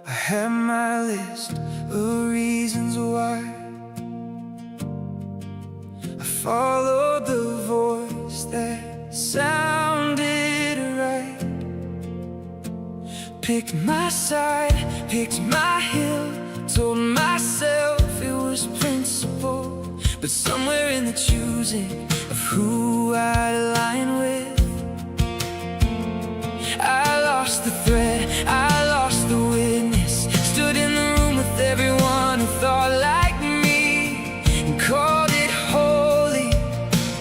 I had my list of reasons why I followed the voice that sounded right. Picked my side, picked my hill, told myself it was principle. But somewhere in the choosing of who I align with, I lost the thread, I lost the witness. Stood in the room with everyone who thought like me, and called it holy,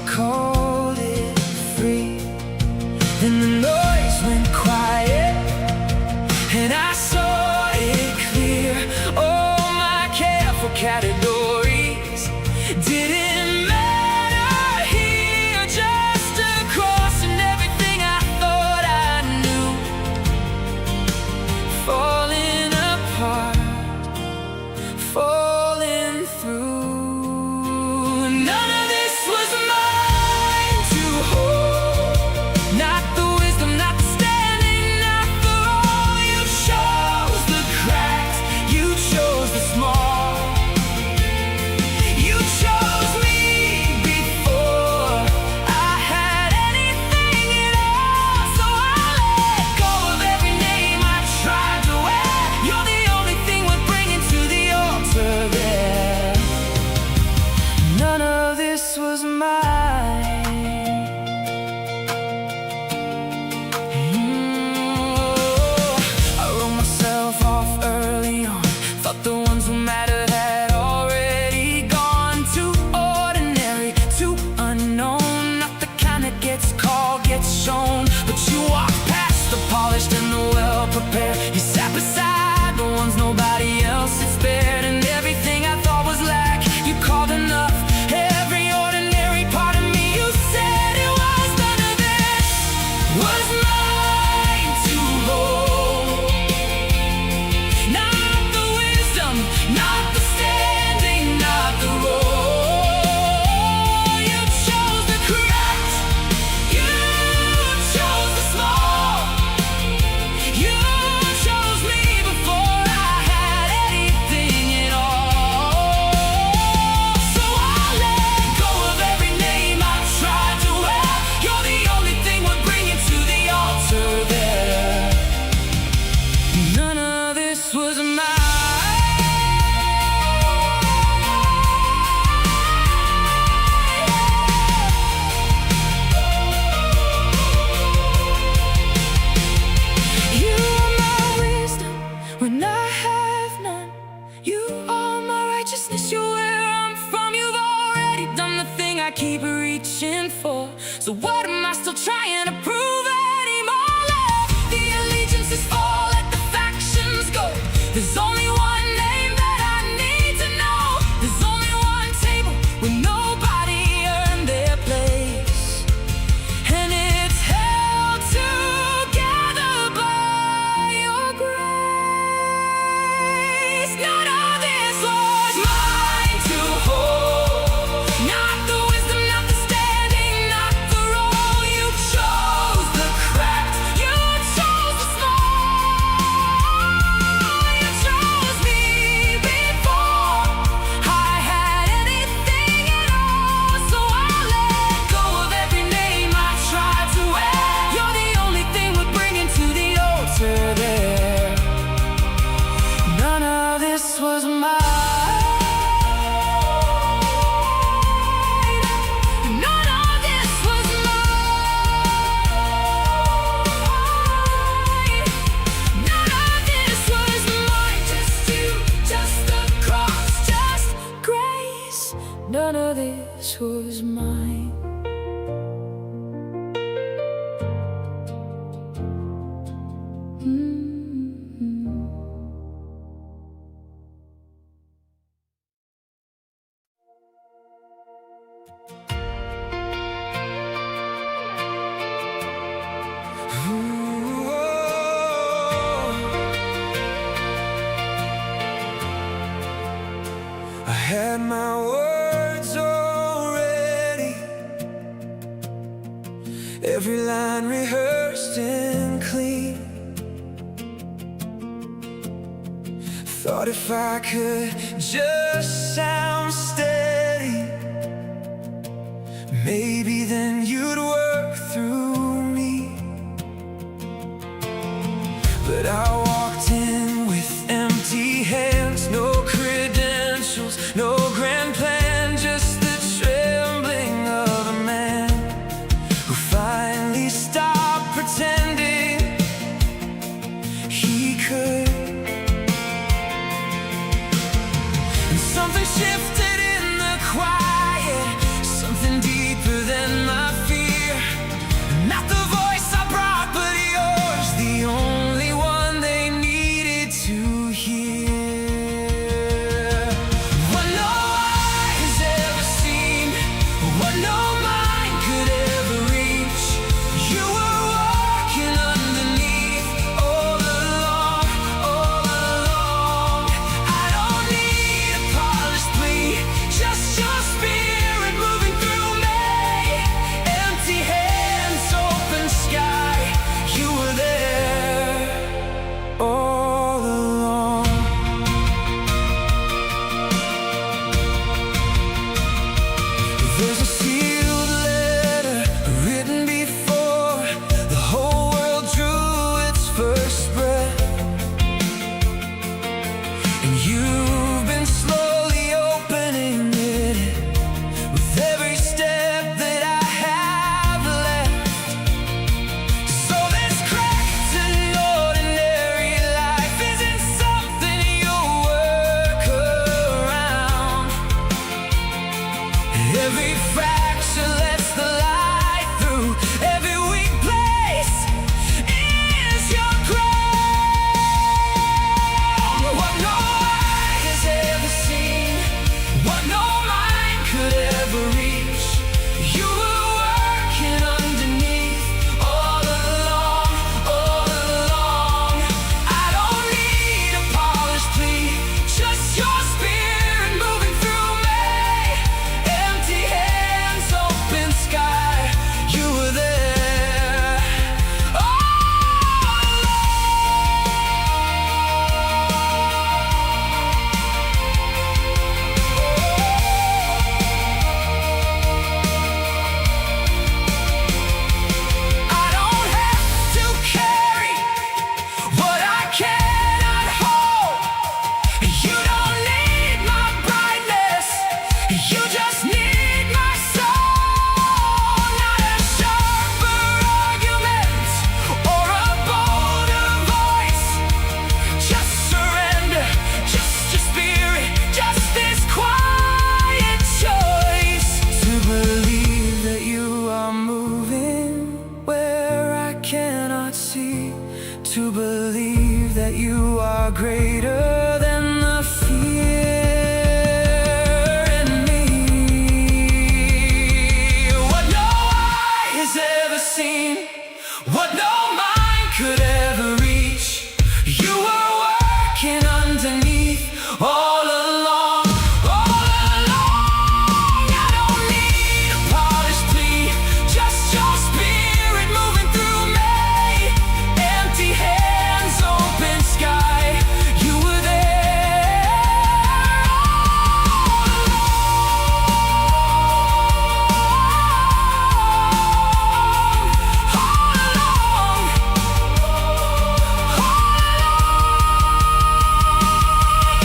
called it free. Then the noise went quiet, and I saw it clear. All my careful categories didn't matter here. Just a cross and everything I thought I knew, falling apart, falling through. None of this was mine to hold. Not the wisdom, not the standing, not the role. You chose the cracks, you chose the small. You chose me before I had anything at all. So I let go of every name I tried to wear. You're the only thing worth bringing to the altar there. None of this was mine. I wrote myself off early on. Thought the ones who mattered had already gone. Too ordinary, too unknown. Not the kind that gets called, gets shown. But you walked past the polished and the well-prepared. You sat beside the ones nobody else had spared. And everything I thought was lack, you called enough. Every ordinary part of me, you said it was. None of this was mine to hold. Not the wisdom, not the standing, not the role. You chose the correct, you chose the small. You chose me before I had anything at all. So I let go of every name I tried to wear. You're the only thing we're bringing to the altar there. None of this was mine. You are my wisdom when I have none. You are my righteousness, you're where I'm from. You've already done the thing I keep reaching for. So what am I still trying to prove anymore? Love, the allegiances fall, let the factions go. There's only one name that I need to know. There's only one table where nobody earned their place, and it's held together by your grace. None of this was mine to hold. Not the wisdom, not the standing, not the role. You chose the cracked, you chose the small. You chose me before I had anything at all. So I let go of every name I tried to wear. You're the only thing we're bringing to the altar there. None of this was mine. None of this was mine. None of this was mine. Just you, just the cross, just grace. None of this was mine. I had my words already, every line rehearsed and clean. Thought if I could just sound steady, maybe then you'd work through me. But I walked in with empty hands, no credentials, no grand plan, just the trembling of a man who finally stopped pretending he could. And something shifted in the quiet, something deeper than my fear. Not the voice I brought, but yours, the only one they needed to hear. What no eye has ever seen, what no mind could ever reach. You were walking underneath all along, all along. I don't need a polished plea, just your spirit moving through me. Empty hands, open sky, you were there all along. There's a sealed letter written before the whole world drew its first breath, and you've been slowly opening it with every step that I have left. So this cracked and ordinary life isn't something you'll work around. Every fracture lets the light through, every weak place is your ground. What no eye has ever seen, what no mind could ever reach. You were working underneath all along, all along. I don't need a polished plea, just your spirit moving through me. Empty hands, open sky, you were there all I don't have to carry what I cannot hold. You don't need my brightness, you just need my soul. Not a sharper argument or a bolder voice, just surrender, just your spirit, just this quiet choice to believe that you are moving where I cannot see, to believe that you are greater than the fear in me. What no eye has ever seen, what no mind could ever reach. You were working underneath all along, all along. I don't need a polished plea, just your spirit moving through me. Empty hands, open sky, you were there all along, all along.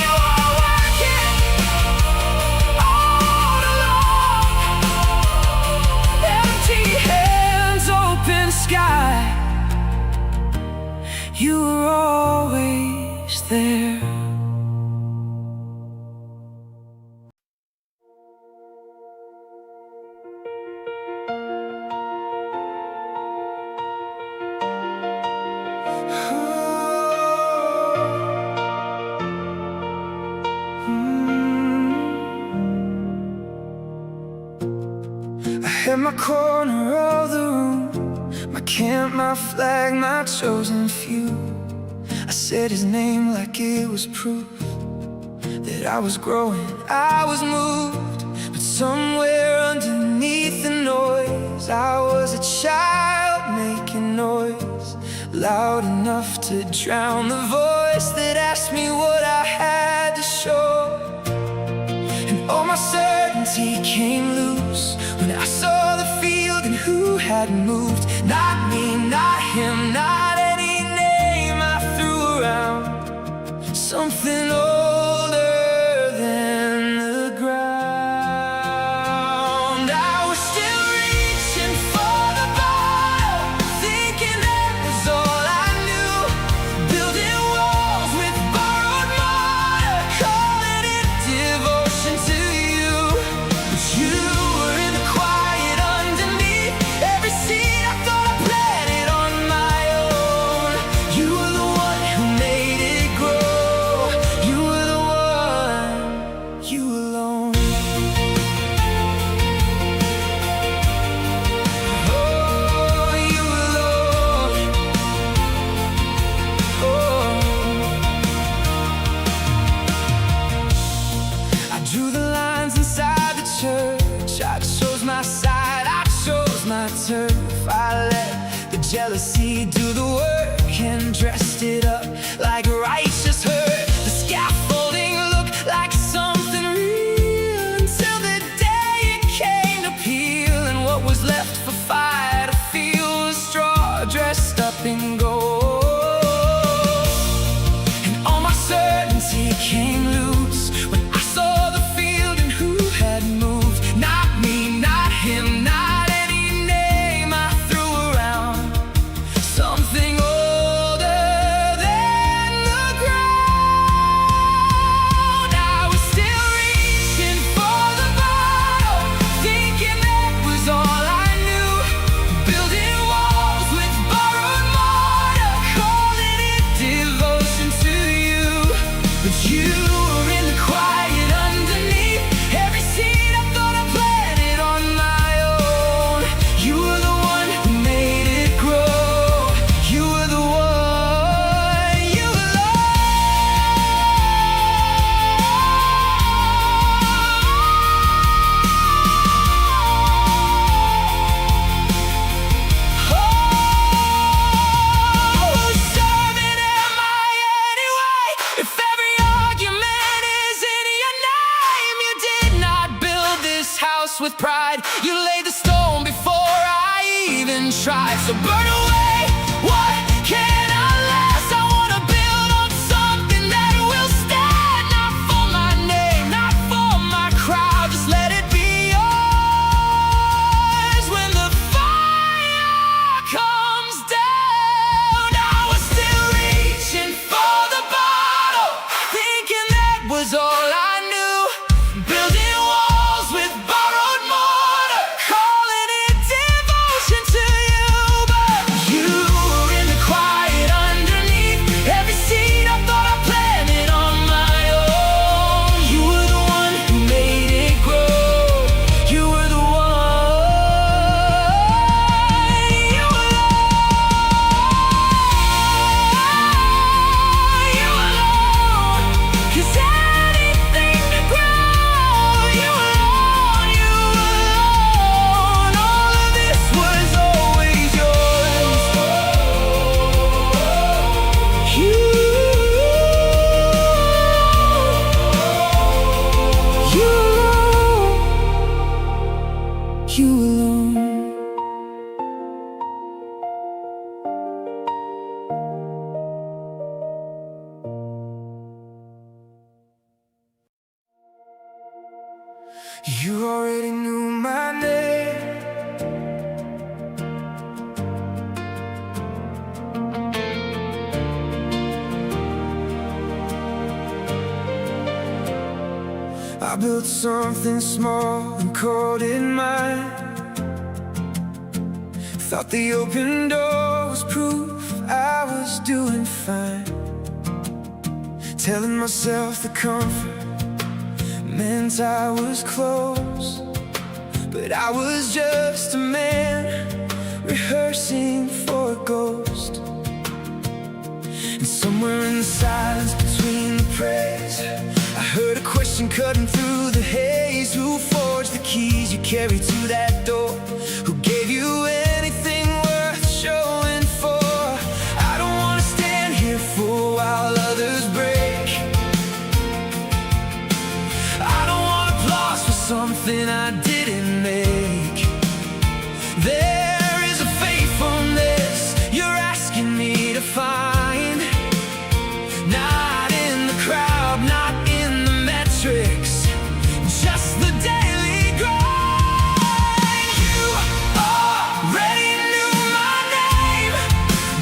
You are working all along. Empty hands, open sky, you were always there. In my corner of the room, my camp, my flag, my chosen few. I said his name like it was proof that I was growing, I was moved. But somewhere underneath the noise, I was a child making noise loud enough to drown the voice voice that asked me what I had to show. And all my certainty came loose when I saw the field and who had moved. Not me, not him, not any name I threw around. Something older than the ground. I was still reaching for the bottom, thinking that was all I knew. Building walls with borrowed mortar, calling it devotion to you. But you were in the quiet underneath every seed I thought I planted on my own. You were the one who made it grow. You were the one, you alone. Oh, you alone. Oh, I drew the lines inside the church. I chose my side, I chose my turf. I let the jealousy do the work and dressed it up like righteous hurt. The scaffolding looked like something real until the day it came to peel. And what was left for fire to feel was straw dressed up in gold. And all my certainty came loose when I saw the field and who had moved. Not me, not him, not any name I threw around. Something older than the ground. I was still reaching for the bottom, thinking that was all I knew. Building walls with borrowed mortar, calling it devotion to you. But you were in the quiet underneath every seed I thought I planted on my own. You were the one who made it grow. You were the one, you alone. Serving am I anyway? If every argument is in your name, you did not build this house with pride. You laid the stone before I even tried. So burn away what cannot last. I wanna build on something that will stand. Not for my name, not for my crowd. Just let it be yours when the fire comes down. I was still reaching for the bottle, thinking that was all I knew. Building walls with borrowed mortar, calling it devotion to you. But you were in the quiet underneath every seed I thought I planted on my own. You were the one who made it grow. You were the one, you alone. You alone. 'Cause anything to grow. You alone, you alone. All of this was always yours. You alone. You alone. You already knew my name. I built something small and called it mine. Thought the open door was proof I was doing fine. Telling myself the comfort meant I was close, but I was just a man rehearsing for a ghost. And somewhere in the silence between the praise, I heard a question cutting through the haze. Who forged the keys you carry to that door? Who gave you anything worth showing for? I don't wanna stand here for a while others job, not in the metrics, just the daily grind. You already knew my name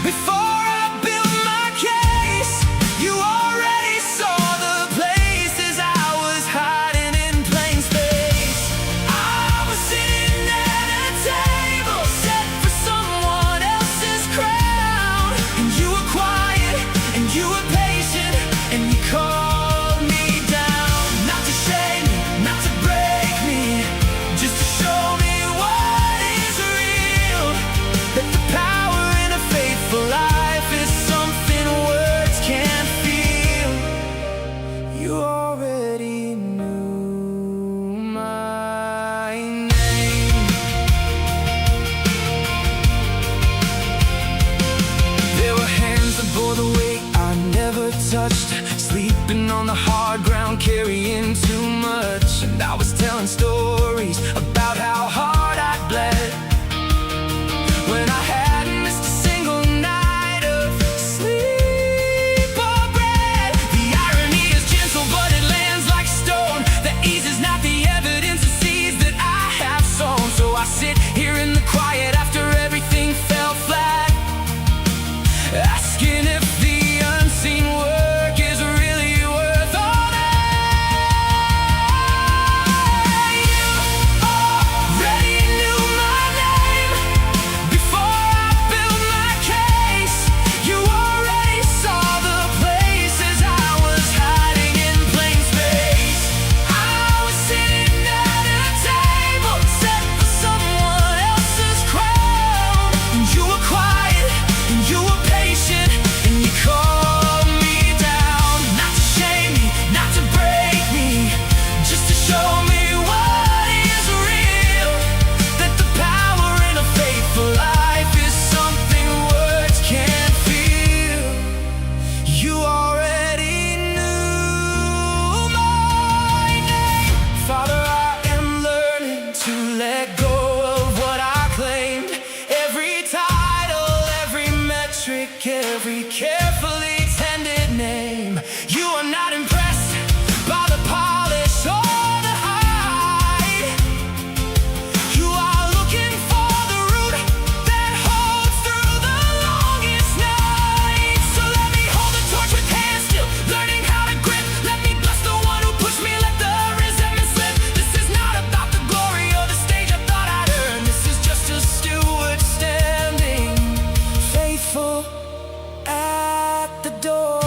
before I built my case. You already saw the places I was hiding in plain space. I was sitting at a table set for someone else's crown, and you were quiet and you were patient, and you called me down. Not to shame me, not to break me, just to show me what is real. That the power in a faithful life is something words can't feel. You already knew my name. There were hands that bore the weight I never touched, sleeping on the hard ground, carrying too much. And I was telling stories about how hard I bled when I hadn't missed a single night of sleep or bread. The irony is gentle, but it lands like stone. The ease is not the evidence of seeds that I have sown. So I sit here in the quiet after everything fell flat, asking if the unseen work is really worth all that. You already knew my name before I built my case. You already saw the places I was hiding in plain space. I was sitting at a table set for someone else's crown, and you were quiet and you were patient, and you called me down. Not to shame me, not to break me, just to show me what is real. That the power in a faithful life is something words can't feel. You already knew my name. Father, I am learning to let go of what I claimed. Every title, every metric, every carefully tended name. You are not impressed by the polish or the hide. You are looking for the root that holds through the longest night. So let me hold the torch with hands still, learning how to grip. Let me bless the one who pushed me, let the resentment slip. This is not about the glory or the stage I thought I'd earn. This is just a steward standing faithful at the door.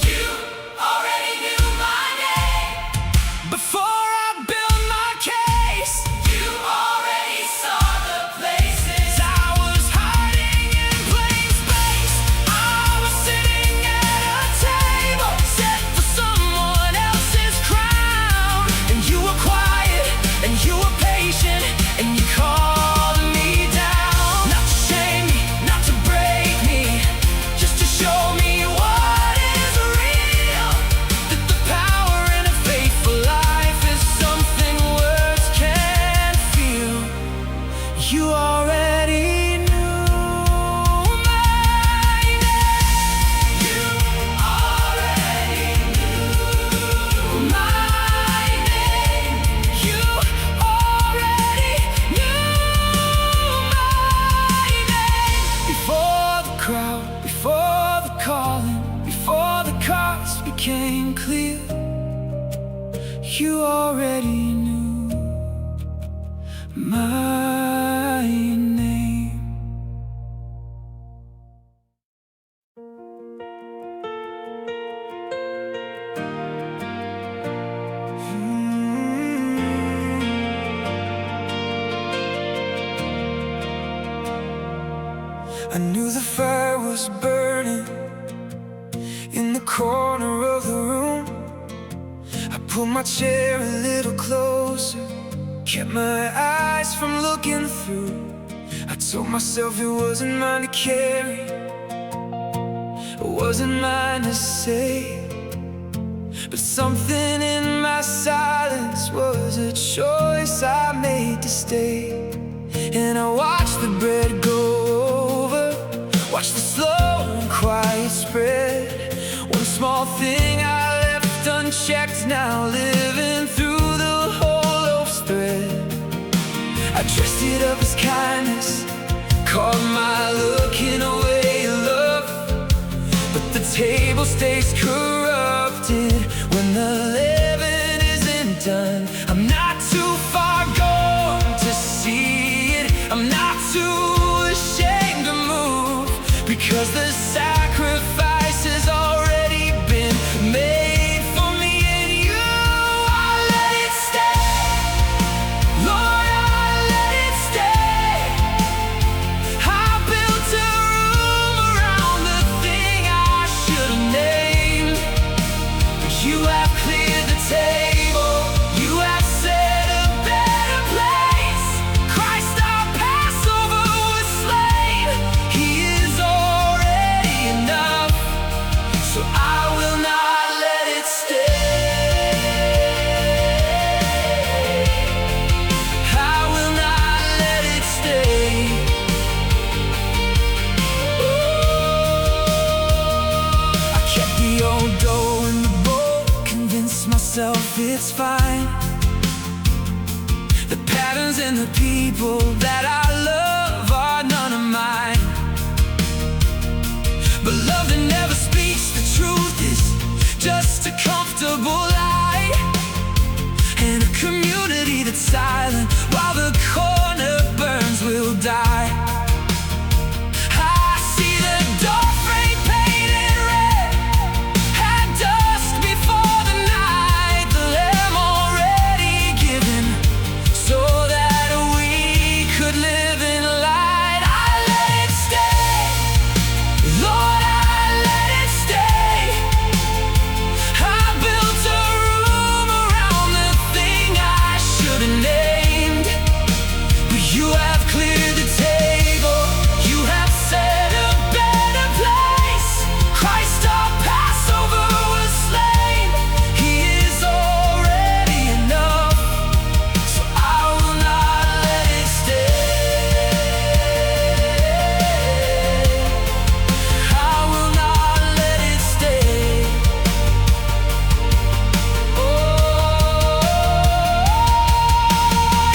You already knew my name before I built my case. You already saw the places I was hiding in plain space. I was sitting at a table set for someone else's crown, and you were quiet and you were patient, and you called me down. Not to shame me, not to break me, just to show me what is real. That the power in a faithful life is something words can't feel. You already knew my name. You already knew my name. You already knew my name. Before the crowd, before the calling, before the cards became clear, you already knew my name. I knew the fire was burning in the corner of the room. I pulled my chair a little closer, kept my eyes from looking through. I told myself it wasn't mine to carry, it wasn't mine to say. But something in my silence was a choice I made to stay. And I watched the bread go over, watched the slow and quiet spread. One small thing I left left unchecked, now living through the whole loaf's thread. I dressed it up as kindness, called my looking away love, but the table stays corrupted when the living isn't done. I'm not too far gone to see it, I'm not too ashamed to move, because the sacrifice has already been made for me and you. I let it stay, Lord, I let it stay. I built a room around the thing I should have named, but you have cleared the table, you have set a better place. Christ our Passover was slain, He is already enough, so I will not let it stay. I will not let it stay. I kept the old dough in the bowl, convinced myself it's fine. The patterns and the people that I love are none of mine. But love that never speaks the truth is just a comfortable lie, and a community that's silent while the corner burns will die. I see the door frame painted red, had dusk before the night, the lamb already given, so that we could live in light. I let it stay, Lord, I let it stay. I built a room around the thing I should have named, but you have cleared the table, you have set a better place. Christ our Passover was slain, He is already enough, so I will not let it stay. I will not let it stay.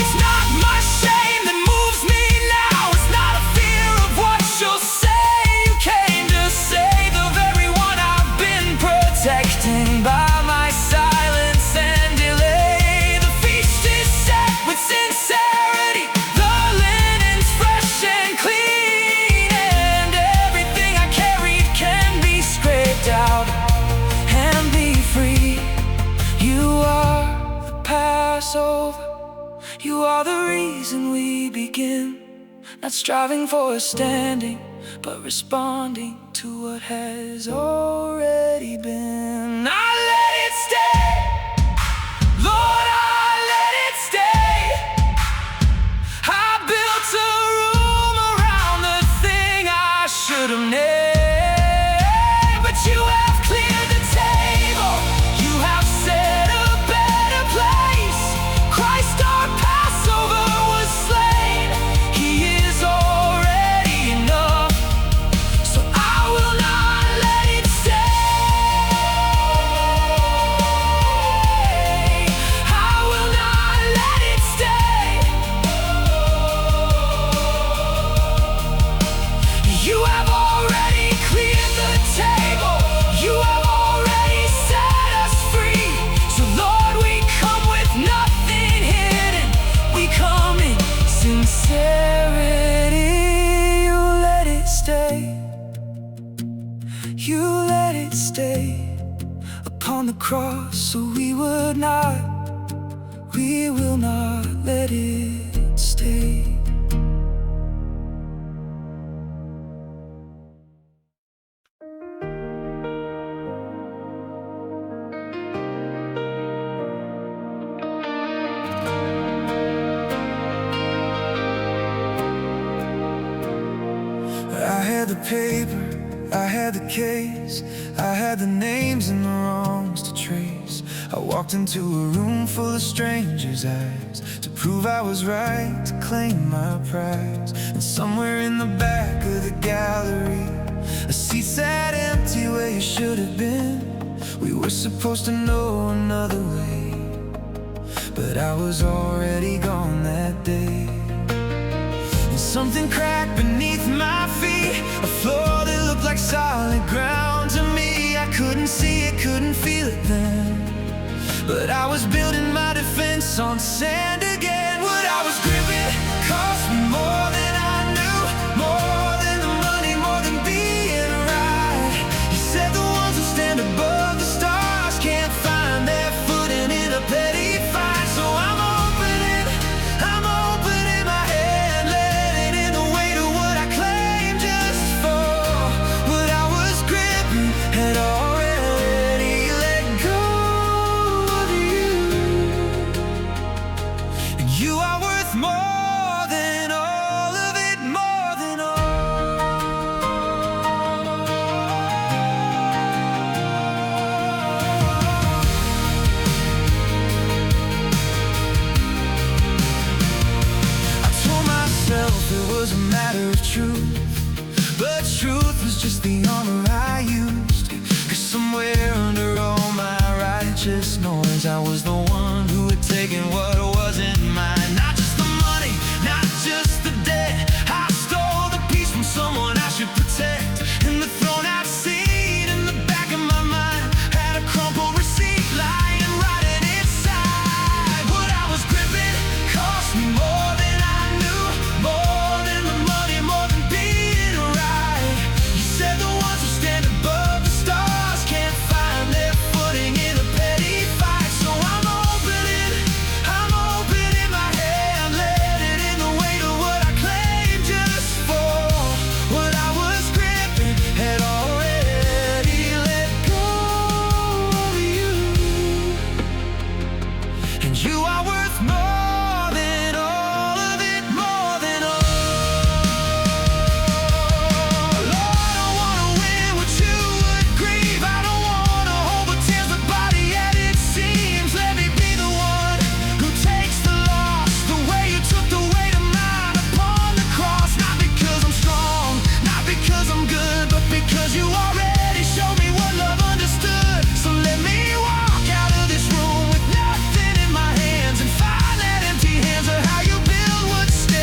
It's not my shame that moves me now, it's not a fear of what you'll say. You came to save the very one I've been protecting by my silence and delay. The feast is set with sincerity, the linen's fresh and clean, and everything I carried can be scraped out and be free. You are the Passover, you are the reason we begin, not striving for a standing, but responding to what has already been. I let it stay, Lord, I let it stay. I built a room around the thing I should have named, but you have cleared the table, you have set a better place. Christ our Passover was slain, He is already enough, so I will not let it stay. I will not let it stay. You have already cleared the table, you have already set us free, so Lord, we come with nothing hidden, we come in sincerity. You let it stay, you let it stay upon the cross, so we will not let it stay. I had the paper, I had the case, I had the names and the wrongs to trace. I walked into a room full of strangers' eyes to prove I was right, to claim my prize. And somewhere in the back of the gallery, a seat sat empty where you should have been, We were supposed to know another way, but I was already gone that day. And something cracked beneath my feet, a floor that looked like solid ground to me. I couldn't see it, couldn't feel it then, but I was building my defense on sand again. What I was gripping cost me more than I knew, more than the money, more than being right. You said the ones who stand above the stars can't find their footing in a petty fight. So I'm opening my hand, letting in the weight of what I claimed just for what I was gripping had already let go of you. And you are worth more than all of it, more than all. I told myself it was a matter of truth, but truth was just the armor I used. 'Cause somewhere under all my righteous noise, I was the one who had taken what wasn't mine. Not just the money, not just the debt. I stole the peace from someone I should protect. And the throne I'd seen in the back of my mind had a crumpled receipt lying right at its side. What I was gripping cost me more than I knew, more than the money, more than being right. You said the ones who stand above the stars can't find their footing in a petty fight. So I'm opening my hand, letting in the weight of what I claimed just for what I was gripping had already let go of you. And you are worth more than all of it, more than all. Lord, I wanna win what you would grieve. I don't wanna hold but tears the body as it seems. Let me be the one who takes the loss, the way you took the weight of mine upon the cross. Not because I'm strong, not because I'm good, but because you already showed me what love understood. So let me walk out of this room with nothing in my hands and find that empty hands of how you build what stands.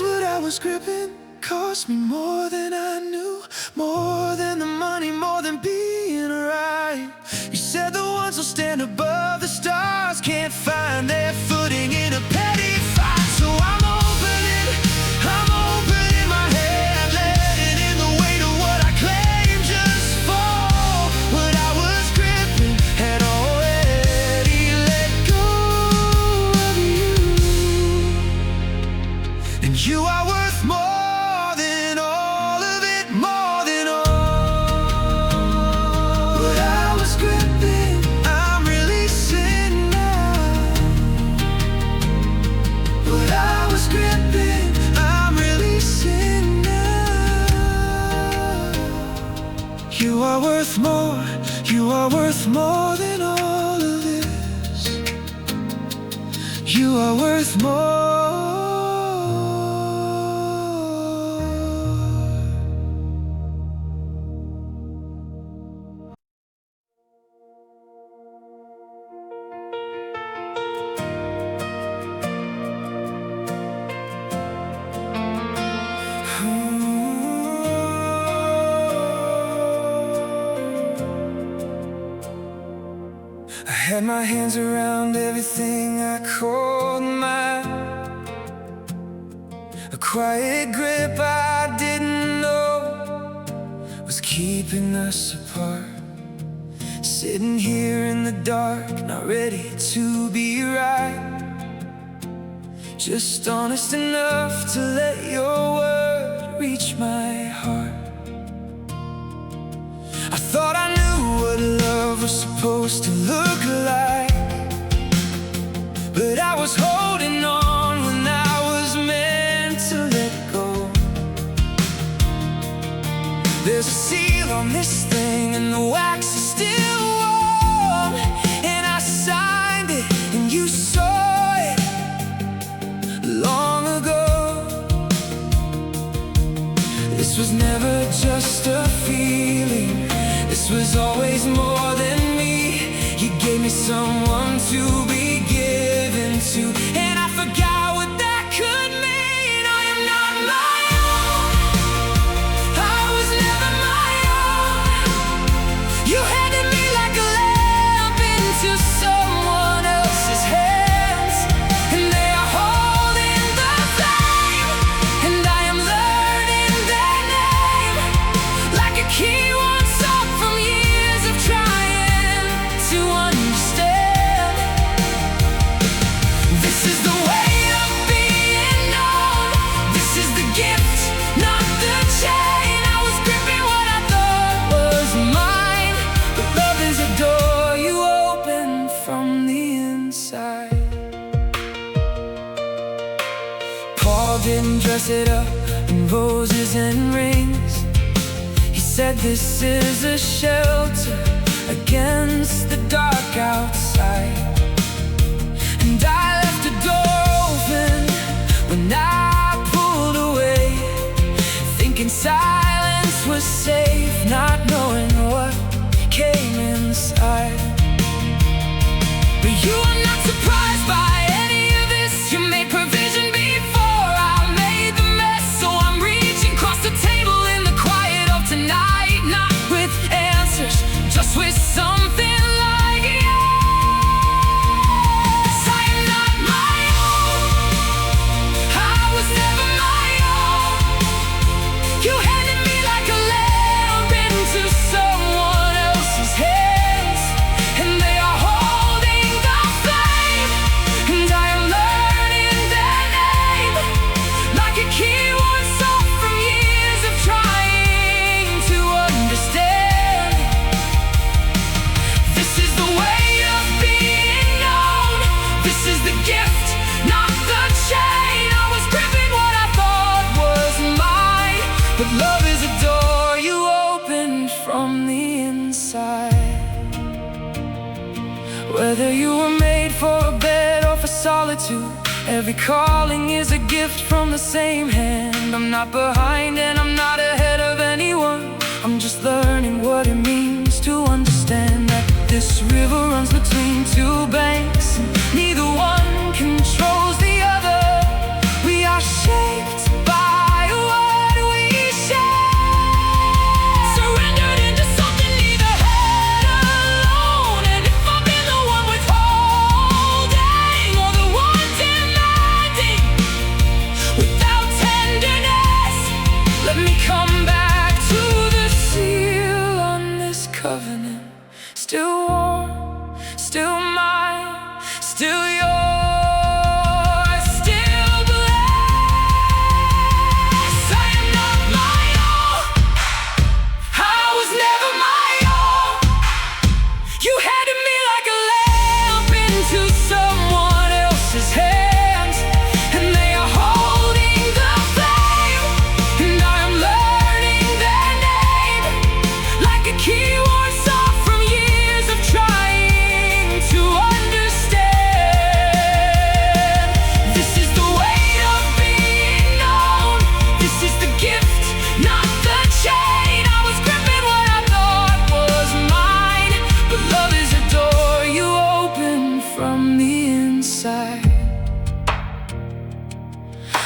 What I was gripping cost me more than I knew, more than the money, more than being right. You said the ones who stand above the stars can't find their footing in a petty fight. So I'm opening my hand, letting in the weight of what I claimed just for what I was gripping had already let go of you. And you are worth more than all of it, more than all. What I was gripping, I'm releasing now. What I was gripping, I'm releasing now. You are worth more, you are worth more than all of this. You are worth more. I had my hands around everything I called mine, a quiet grip I didn't know was keeping us apart. Sitting here in the dark, not ready to be right, just honest enough to let your word reach my heart. I thought I knew what love was supposed to look like, but I was holding on when I was meant to let go. There's a seal on this thing and the wax is still warm, and I signed it and you saw it long ago. This was never just a feeling, was always more than me. You gave me someone to be given to, and I forgot what that could mean. I am not my own. I was never my own. You handed me like a lamp into someone else's hands, and they are holding the flame, and I am learning their name like a key once up from years of trying to understand. This is the way of being known. This is the gift, not the chain. I was gripping what I thought was mine, but love is a door you open from the inside. Paul didn't dress it up in roses and rings. He said this is a shelter against the dark outside. And I left the door open when I pulled away, thinking silence was safe, not knowing what came inside. But you are not surprised by any of this. You made provision before I made the mess. So I'm reaching across the table in the quiet of tonight, not with answers, just with something like yes. I am not my own. I was never my own. You handed me like a lamp into someone else's hands, and they are holding the flame, and I am learning their name like a key once off from years of trying to understand. This is the way of being known. This is the gift, not the chain. I was gripping what I thought was mine, but love is a door you opened from the inside. Whether you were made for a bed or for solitude, every calling is a gift from the same hand. I'm not behind and I'm not ahead of anyone. I'm just learning what it means to understand that this river runs between two banks, and neither one controls the other. We are shaped by what we share, surrendered into something neither had alone. And if I've been the one withholding or the one demanding without tenderness, let me come back to the seal on this covenant. Still warm, still mine, still yours, still blessed. I am not my own. I was never my own. You handed me like a lamp into someone else's hands, and they are holding the flame, and I am learning their name like a key once off from years of trying to understand. This is the way of being known. This is the gift, not the chain. I was gripping what I thought was mine, but love is a door you open from the inside.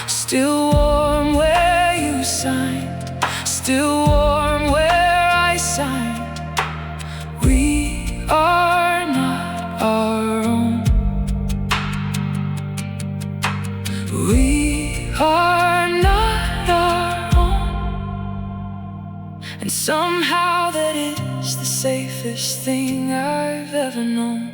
Still warm where you signed, still warm where I signed. We are not our own. We are not our own. And somehow that is the safest thing I've ever known.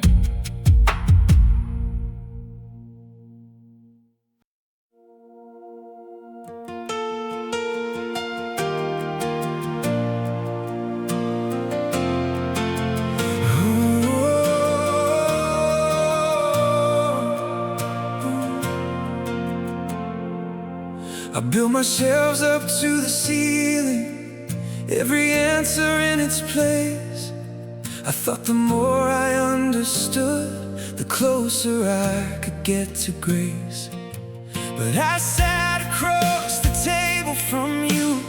I built my shelves up to the ceiling, every answer in its place. I thought the more I understood, the closer I could get to grace. But I sat across the table from you,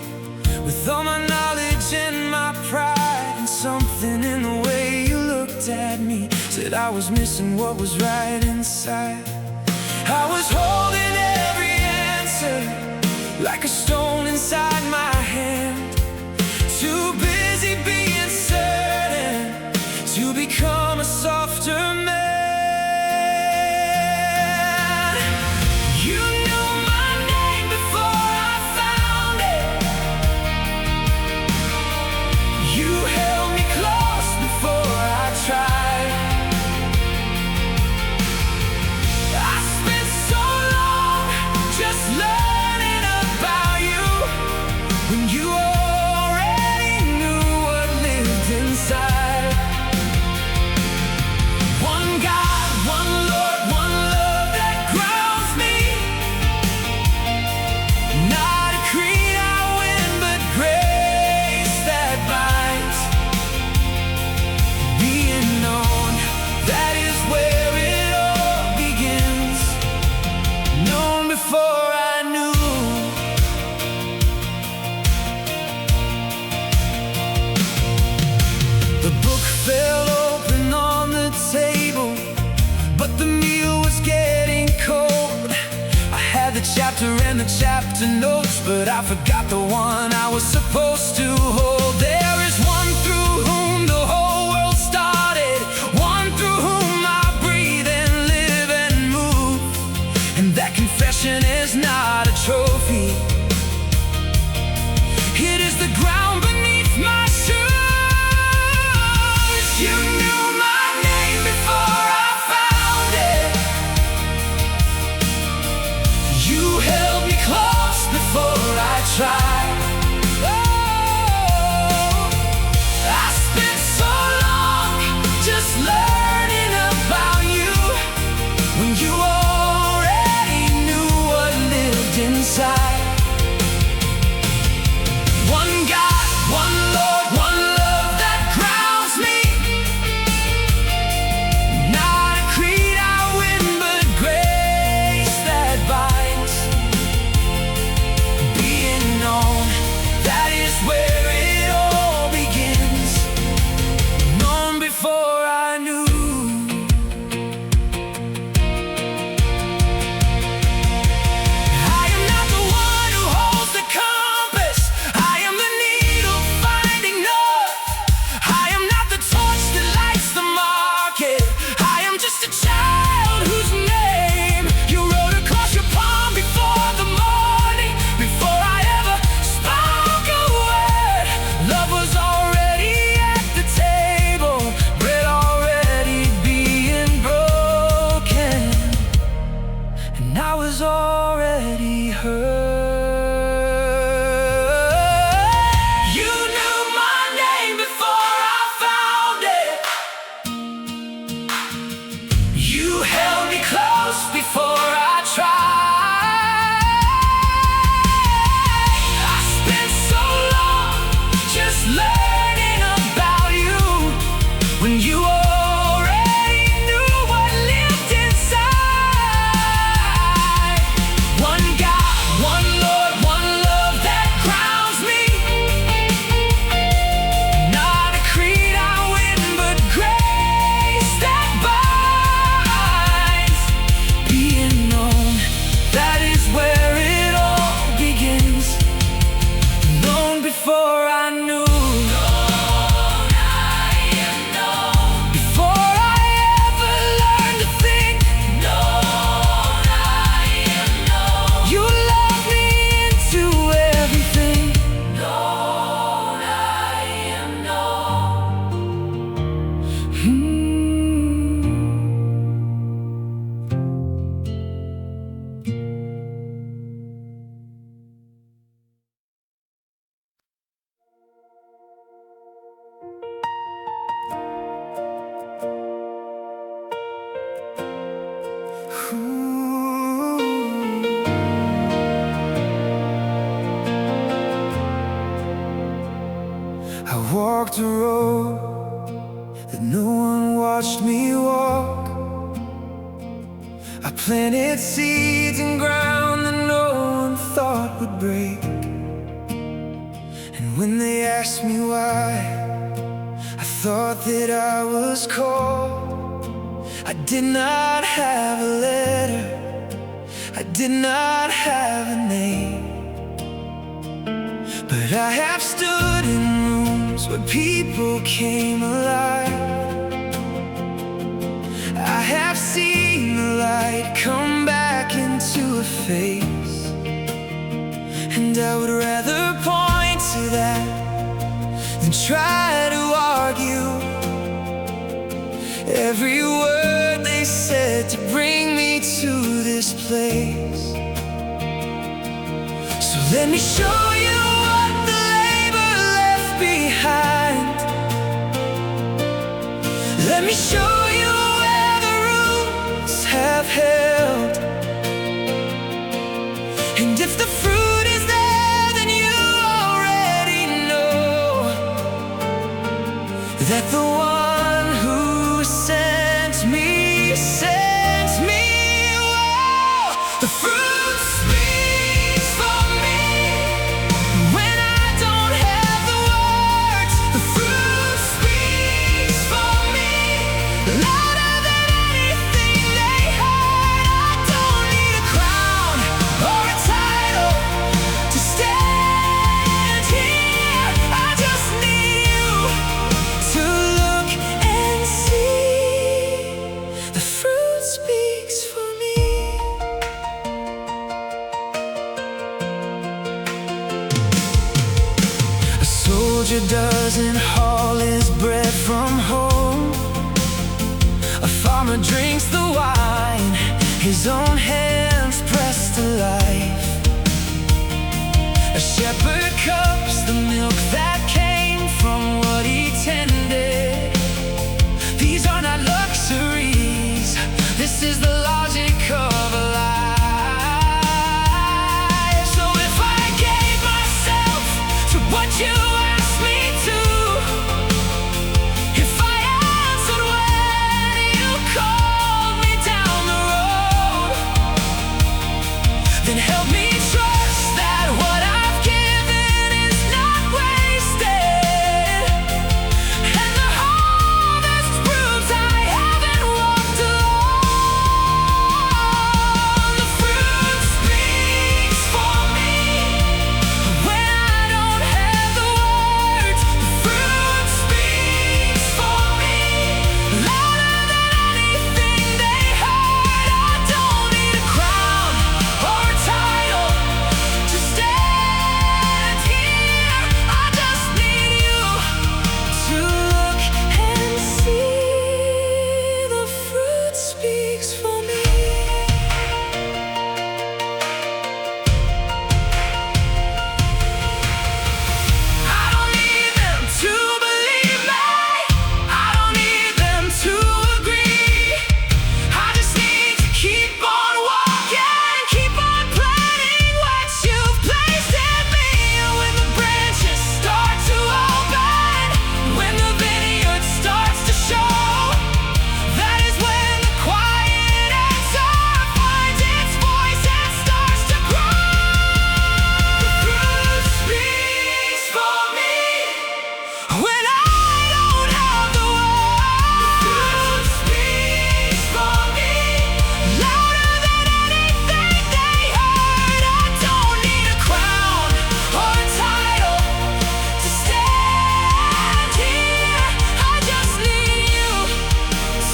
with all my knowledge and my pride, and something that I was missing what was right inside. I was holding every answer like a stone inside my hand, too busy being certain to become a softer man. You knew my name before I found it. You held me close before I tried. I spent so long just learning about you when you already knew what lived inside. One God, one Lord, one love that grounds me. Not a creed I win, but grace that binds. Being known, that is where it all begins. Known before I knew. The book fell open on the table, but the meal was getting cold. I had the chapter and the chapter notes, but I forgot the one I was supposed to hold. There is one through whom the whole world started, one through whom I breathe and live and move. And that confession is not a trophy, it is the ground beneath my shoes. You knew my name before I found it. You held me close before I tried. Oh, I spent so long just learning about you when you already knew what lived inside. One God, one Lord, one love that grounds me. Not a creed I win, but grace that binds. Being known, that is where it all begins. Known before I knew. I am not the one who holds the compass. I am the needle finding north. I am not the torch that lights the market. I am just a child whose name you wrote across your palm before the morning, before I ever spoke a word. Love was already at the table, bread already being broken, and I was already heard. You knew my name before I found it. You held me close before I tried. I spent so long just learning about you when you already knew what lived inside. One God, one Lord, one love that grounds me. Not a creed I win, but grace that binds. Being known, that is where it all begins. Known before I knew. Known, I am known. Before I ever learned to think. Known, I am known. You love me into everything. Known, I am known. I walked a road that no one watched me walk. I planted seeds in ground that no one thought would break. And when they asked me why, I thought that I was called. I did not have a letter, I did not have a name, but I have stood in rooms where people came alive. I have seen the light come back into a face, and I would rather point to that than try to argue every word they said to bring me to this place. So let me show you what the labor left behind. Let me show you where the roots have held. And if the fruit is there, then you already know that the one who sent me. Whoa, the fruit speaks for me. When I don't have the words, the fruit speaks for me. Louder than anything they heard. I don't need a crown or a title to stand here. I just need you to look and see. The fruit speaks for me. A soldier doesn't haul his bread from home. A farmer drinks the wine his own hands press to life. A shepherd cups the milk that came from what he tended. These are not luxuries, this is the logic of a life. So if I gave myself to what you asked me to, if I answered when you called me down the road, then help me trust that what I've given is not wasted. And the harvest proves I haven't walked alone. The fruit speaks for me. When I don't have the words, the fruit speaks for me. Louder than anything they heard. I don't need a crown or a title to stand here. I just need you to look and see. The fruit speaks for me. I don't need them to believe me, I don't need them to agree. I just need to keep on walking, keep on planting what you've placed in me. When the branches start to open, when the vineyard starts to show, that is when the quiet answer finds its voice and starts to grow. The fruit speaks for me. When I don't have the words, the fruit speaks for me. Louder than anything they heard. I don't need a crown or a title to stand here. I just need you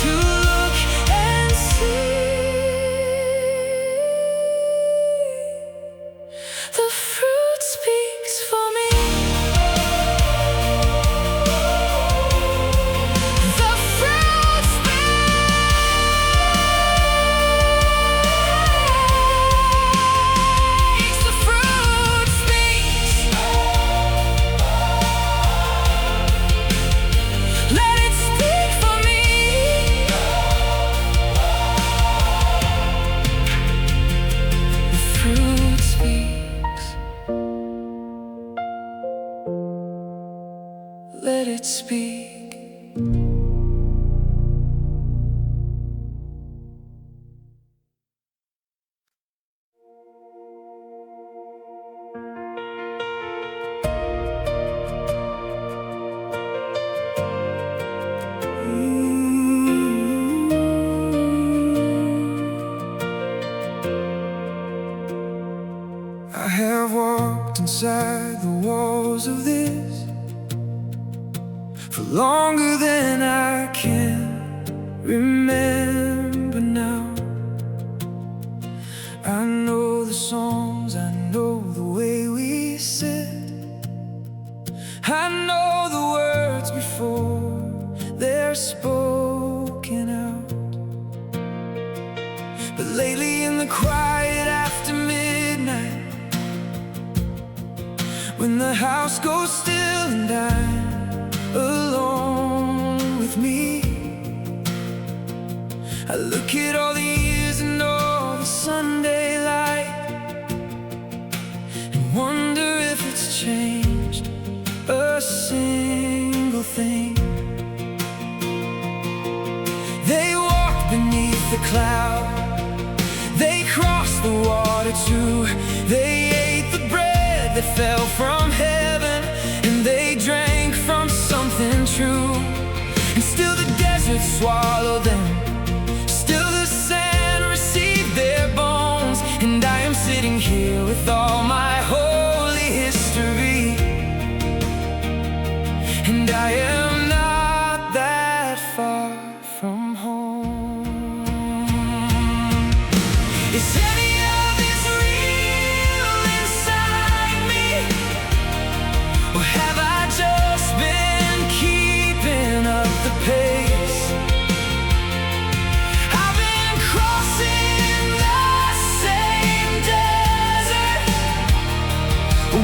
to look and see. The fruit speaks for me. The fruit speaks. The fruit speaks. Let it speak for me. The fruit speaks. Let it speak. inside the walls of this for longer than I can remember now. I know the songs, I know the way we sit, I know the words before they're spoken out. But lately in the quiet after midnight, when the house goes still and I'm alone with me, I look at all the years and all the Sunday light and wonder if it's changed a single thing. They walked beneath the cloud, they crossed the water too, they ate the bread that fell from heaven, and they drank from something true. And still the desert swallowed them, still the sand received their bones, and I am sitting here with all my holy history, and I am not that far from home. Is any of this real inside me, or have I just been keeping up the pace? I've been crossing the same desert,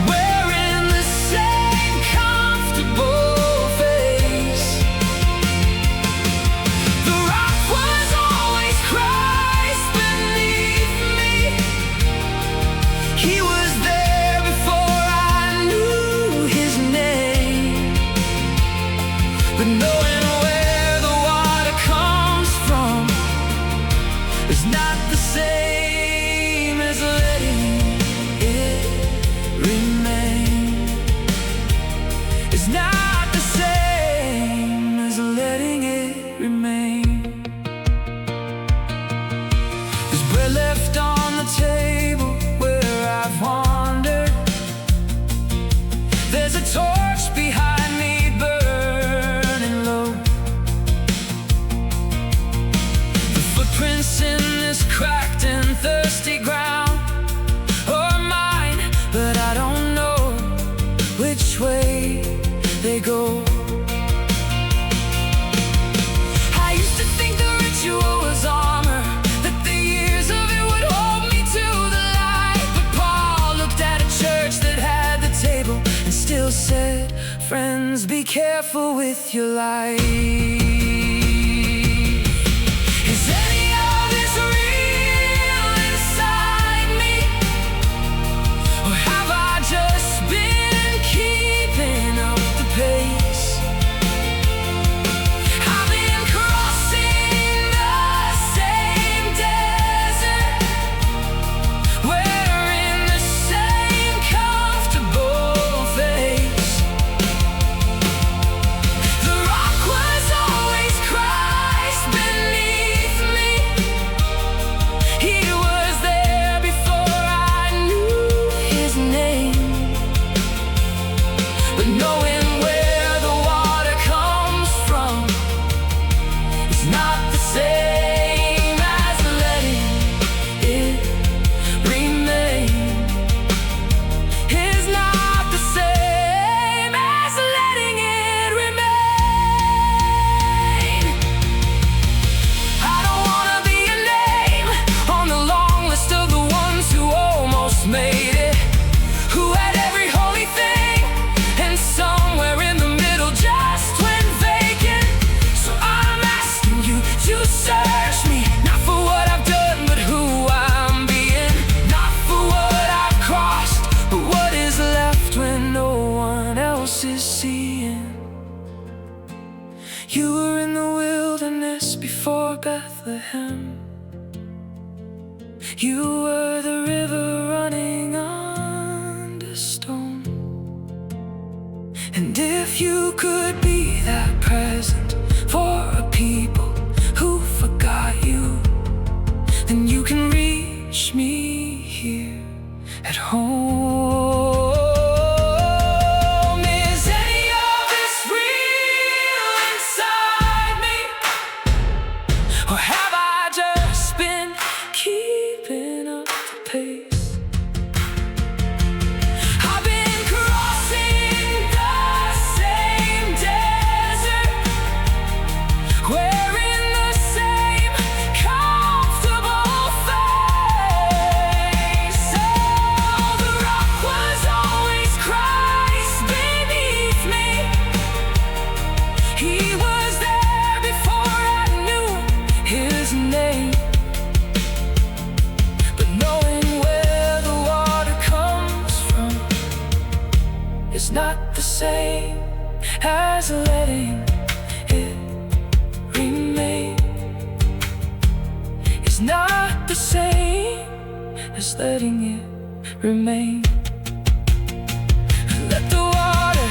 wearing the same comfortable face. The rock was always Christ beneath me. He was there before I knew his name. But knowing where the water comes from is not the same as letting it remain. It's not the same as letting it remain. There's bread left on the table where I've wandered, there's a torch behind me burning low. The footprints in this cracked and thirsty ground are mine, but I don't know which way they go. I used to think the ritual was armor, that the years of it would hold me to the light. But Paul looked at a church that had the table and still said, friends, be careful with your life. Is any of this real inside me, or have I just been keeping up the pace? I've been crossing the same desert, wearing the same comfortable face. The rock was always Christ beneath me. He was there before I knew his name. But knowing where the water comes from is not the same as letting it remain. Is not the same as letting it remain. I don't wanna be a name on the long list of the ones who almost made it, who had every holy thing and somewhere in the middle just went vacant. So I'm asking you to search me, not for what I've done, but who I'm being. Not for what I've crossed, but what is left when no one else is seeing. You were in the wilderness before Bethlehem. You were the river running under stone. And if you could be that present for a people who forgot you, then you can reach me here at home. He was there before I knew his name. But knowing where the water comes from is not the same as letting it remain. It's not the same as letting it remain. Let the water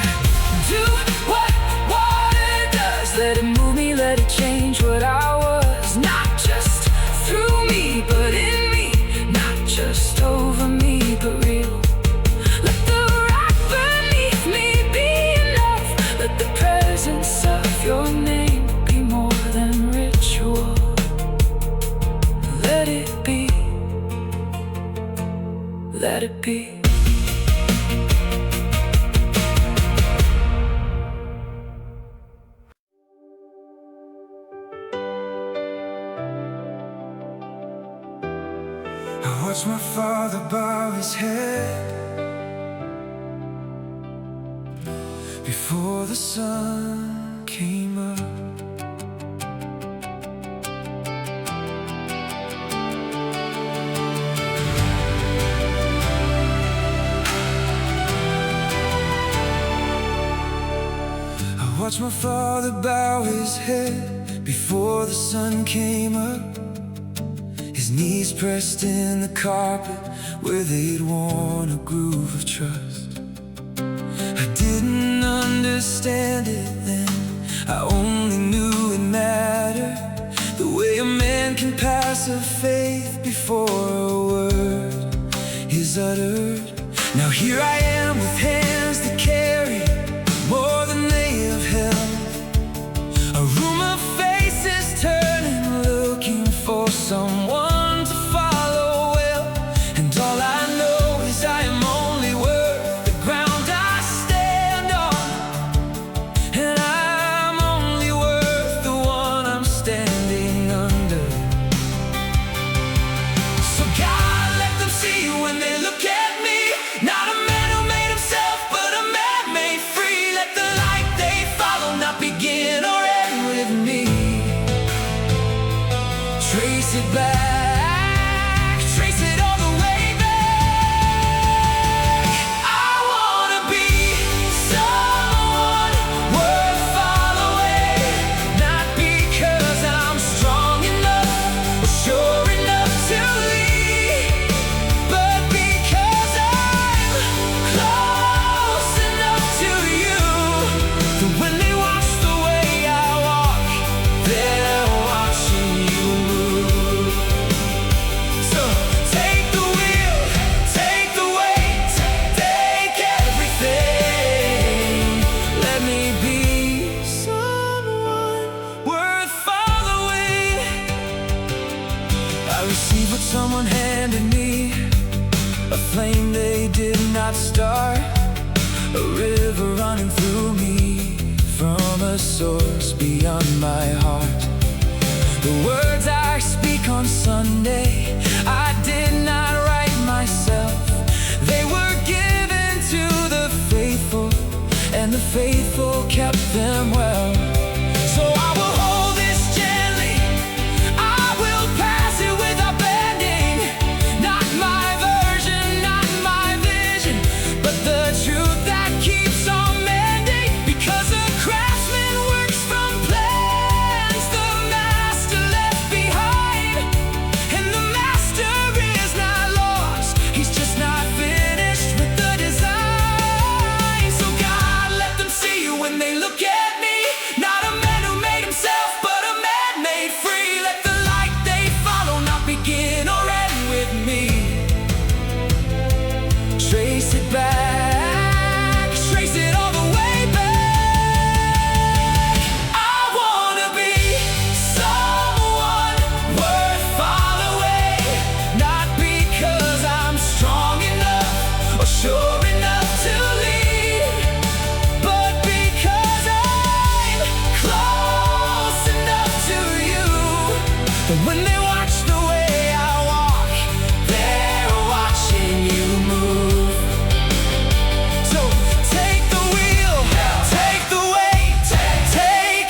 do what water does. Let it move me, let it change what I was. Not just through me, but in me. Not just over me, but real. Let the rock beneath me be enough. Let the presence of your name be more than ritual. Let it be. Let it be. I watched my father bow his head before the sun came up. I watched my father bow his head before the sun came up. His knees pressed in the carpet where they'd worn a groove of trust. I didn't understand it then, I only knew it mattered. The way a man can pass a faith before a word is uttered. Now here I am with hands that carry more than they have held. A room of faces turning, looking for someone trace it back, trace it all the way back. I wanna be someone worth following, not because I'm strong enough or sure enough to lead, but because I'm close enough to you that when they watch the way I walk, they're watching you move. Someone handed me a flame they did not start, a river running through me from a source beyond my heart. The words I speak on Sunday, I did not write myself. They were given to the faithful, and the faithful kept them well. So I will hold this gently, I will pass it without bending. Not my version, not my vision, but the truth that keeps on mending. Because a craftsman works from plans the master left behind, and the master is not lost, he's just not finished with the design. So God, let them see you when they look at me. Not a man who made himself, but a man made free. Let the light they follow not begin or end with me. Trace it back, trace it all the way back. I wanna be someone worth following, not because I'm strong enough or sure enough to lead, but because I'm close enough to you that when they watch the way I walk, they're watching you move. So take the wheel, take the weight, take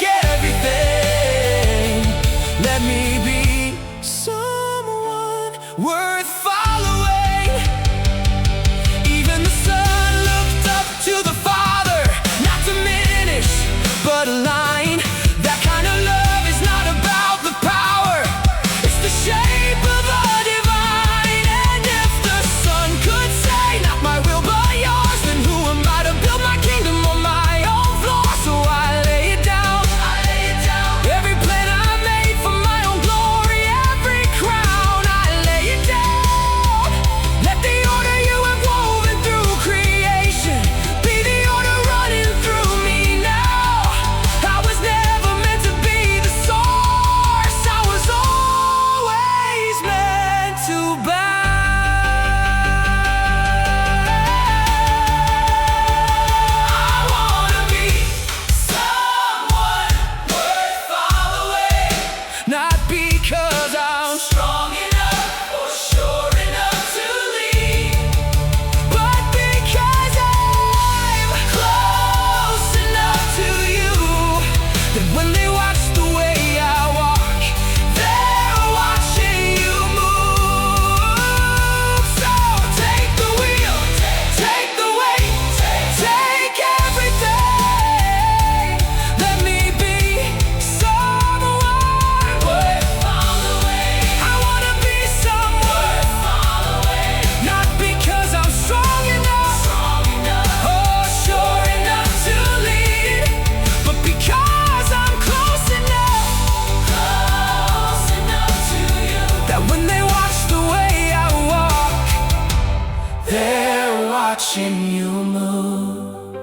watching you move.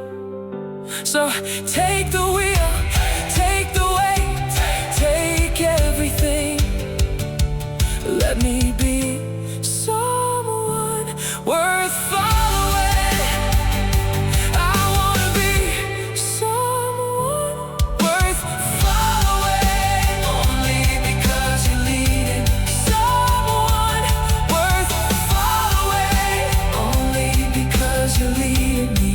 So take the wheel, take the weight, take everything. Let me be someone worth following. I wanna be someone worth following, only because you're leading. Someone worth following, only because you're leading me.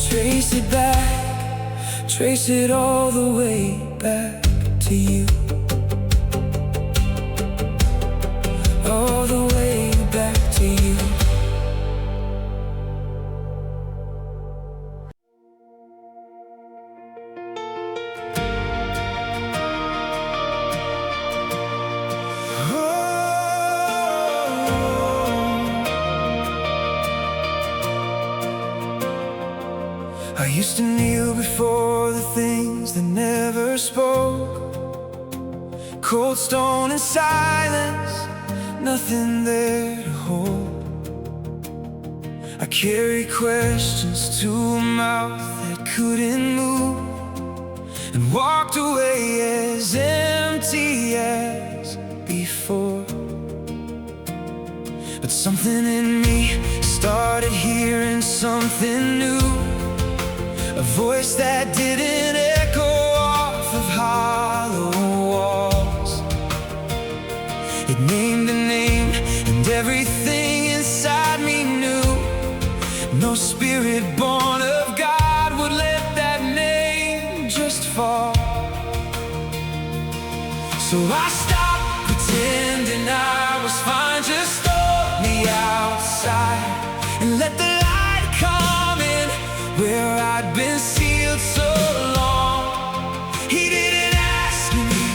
Trace it back, trace it all the way back to you. All the way back to you. I used to kneel before the things that never spoke. Cold stone and silence, nothing there to hold. I carry questions to a mouth that couldn't move, and walked away as empty as before. But something in me started hearing something new, a voice that didn't echo off of hollow walls. It named a name, and everything inside me knew no spirit born of God would let that name just fall. So I stopped pretending I was fine, just on the outside, and let the light come in where I'd been sealed so long. He didn't ask me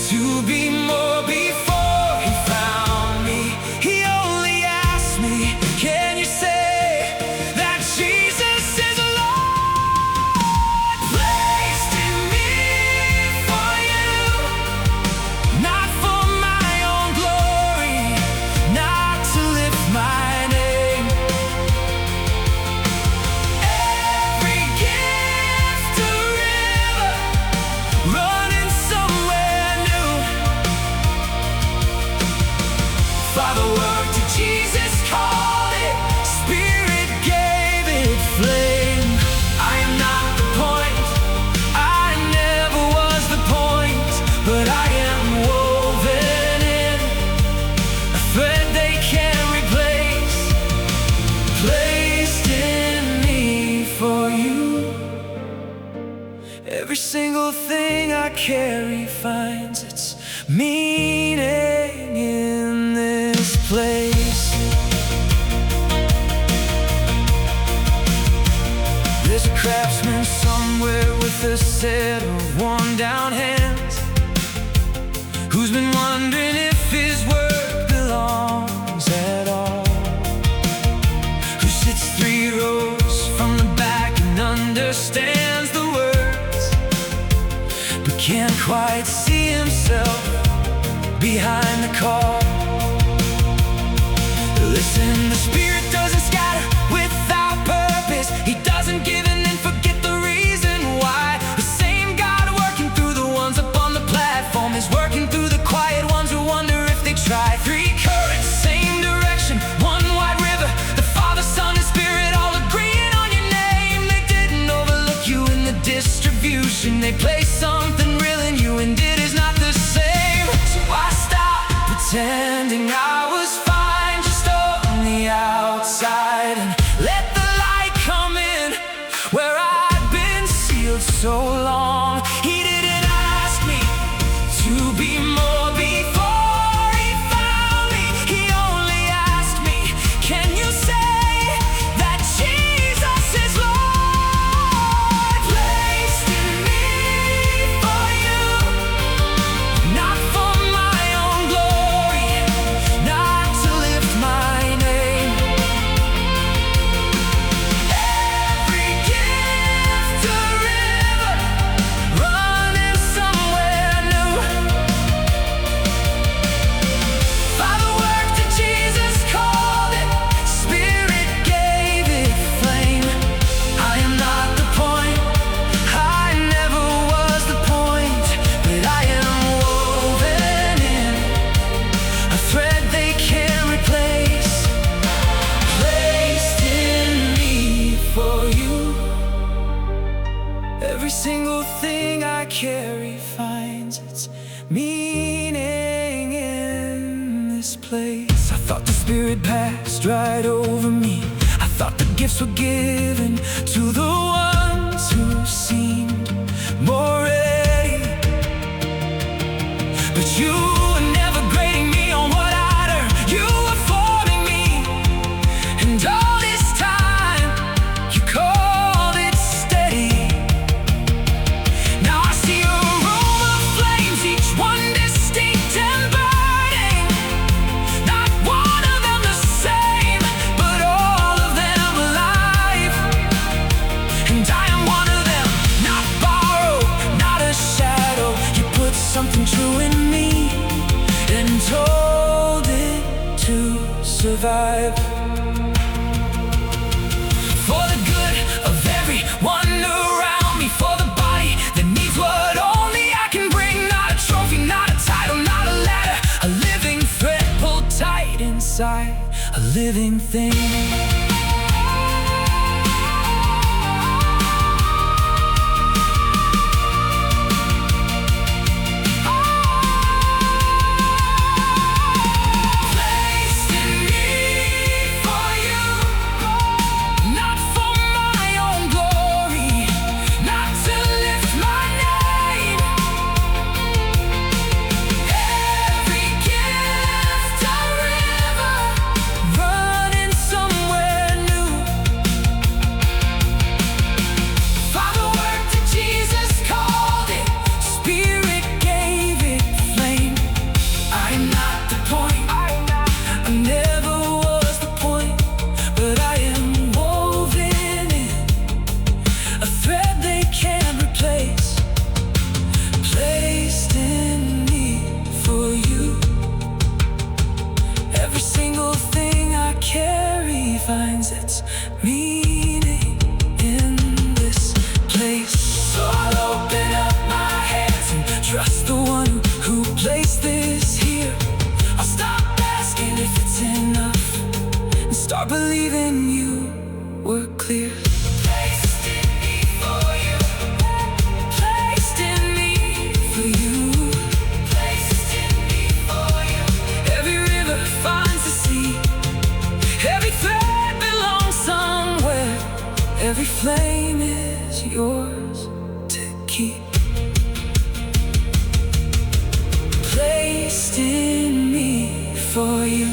to be more before he found me. He only asked me, can you say that Jesus is Lord? Placed in me for you, not for my own glory, not to lift my name. Every gift a river running somewhere new. Father worked it, Jesus called it, Spirit gave it flame. I am not the point, I never was the point, but I am woven in, a thread they can't replace, placed in me for you. Every single thing I carry finds its meaning in this place. There's a craftsman somewhere with a set of worn down hands, who's been wondering if his work belongs at all, who sits 3 rows from the back and understands the words, but can't quite see himself behind the call. Listen, the Spirit doesn't scatter without purpose. He doesn't give in and forget the reason why. The same God working through the ones up on the platform is working through the quiet ones who wonder if they try. 3 currents, same direction, one wide river. The Father, Son, and Spirit all agreeing on your name. They didn't overlook you in the distribution. They placed something real in you, and it is not the same. So I stopped pretending I was fine, just on the outside, and let the light come in where I'd been sealed so long. He didn't ask me to be more before he found me. He only asked me, can you say that Jesus is Lord? Placed in me for you, not for my own glory, not to lift my name. Every gift a river Every single thing I carry finds its meaning in this place. I thought the Spirit passed right over me. I thought the gifts were given to the ones who seemed more ready. But you were never grading me on what I'd earned. You were forming me, and all this time you called it steady. Now I see a room of flames, each one distinct and burning. Not one of them the same, but all of them alive. And I am one of them, not borrowed, not a shadow. You put something true in me and told it to survive. For the good of everyone around me, for the body that needs what only I can bring. Not a trophy, not a title, not a ladder. A living thread pulled tight inside a living thing. Placed in me for you, not for my own glory, not to lift my name. Every gift a river running somewhere new. Father worked it, Jesus called it, Spirit gave it flame. I am not the point, I never was the point, but I am woven in, a thread they can't replace. Placed in me for you. Every single thing I carry finds its meaning in this place. So I'll open up my hands and trust the one who placed this here. I'll stop asking if it's enough and start believing you were clear. Placed in me for you. Placed in me for you. Placed in me for you. Every river finds a sea. Every thread belongs somewhere. Every flame is yours to keep. Placed in me for you.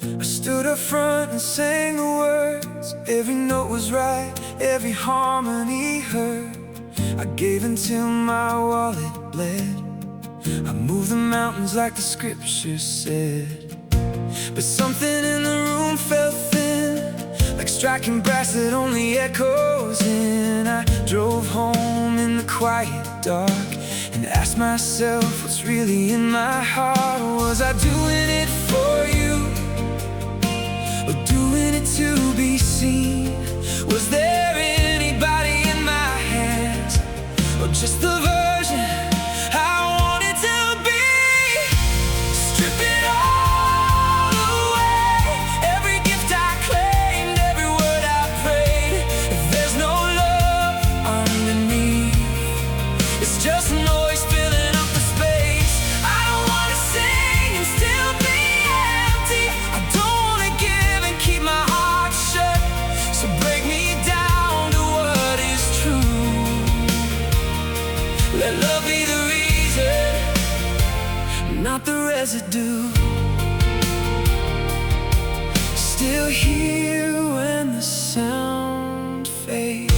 I stood up front and sang the words. Every note was right, every harmony heard. I gave until my wallet bled. I moved the mountains like the scripture said. But something in the room felt thin, like striking brass that only echoes in. I drove home in the quiet dark and asked myself what's really in my heart. Was I doing it for you, or doing it to be seen? Was there anybody in my hands, or just the version I wanted to be? Strip it all away, every gift I claimed, every word I prayed. If there's no love underneath, it's just noise filling up the space. I don't wanna sing and still be empty. I don't wanna give and keep my heart shut. So break me down to what is true. Let love be the reason, not the residue. Still here when the sound fades.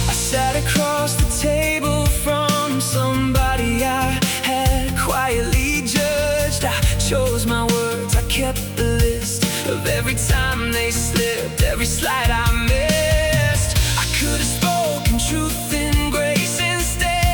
I sat across the table from somebody I had quietly judged. I chose my words, I kept the list of every time they slipped, every slide I missed. I could have spoken truth in grace instead.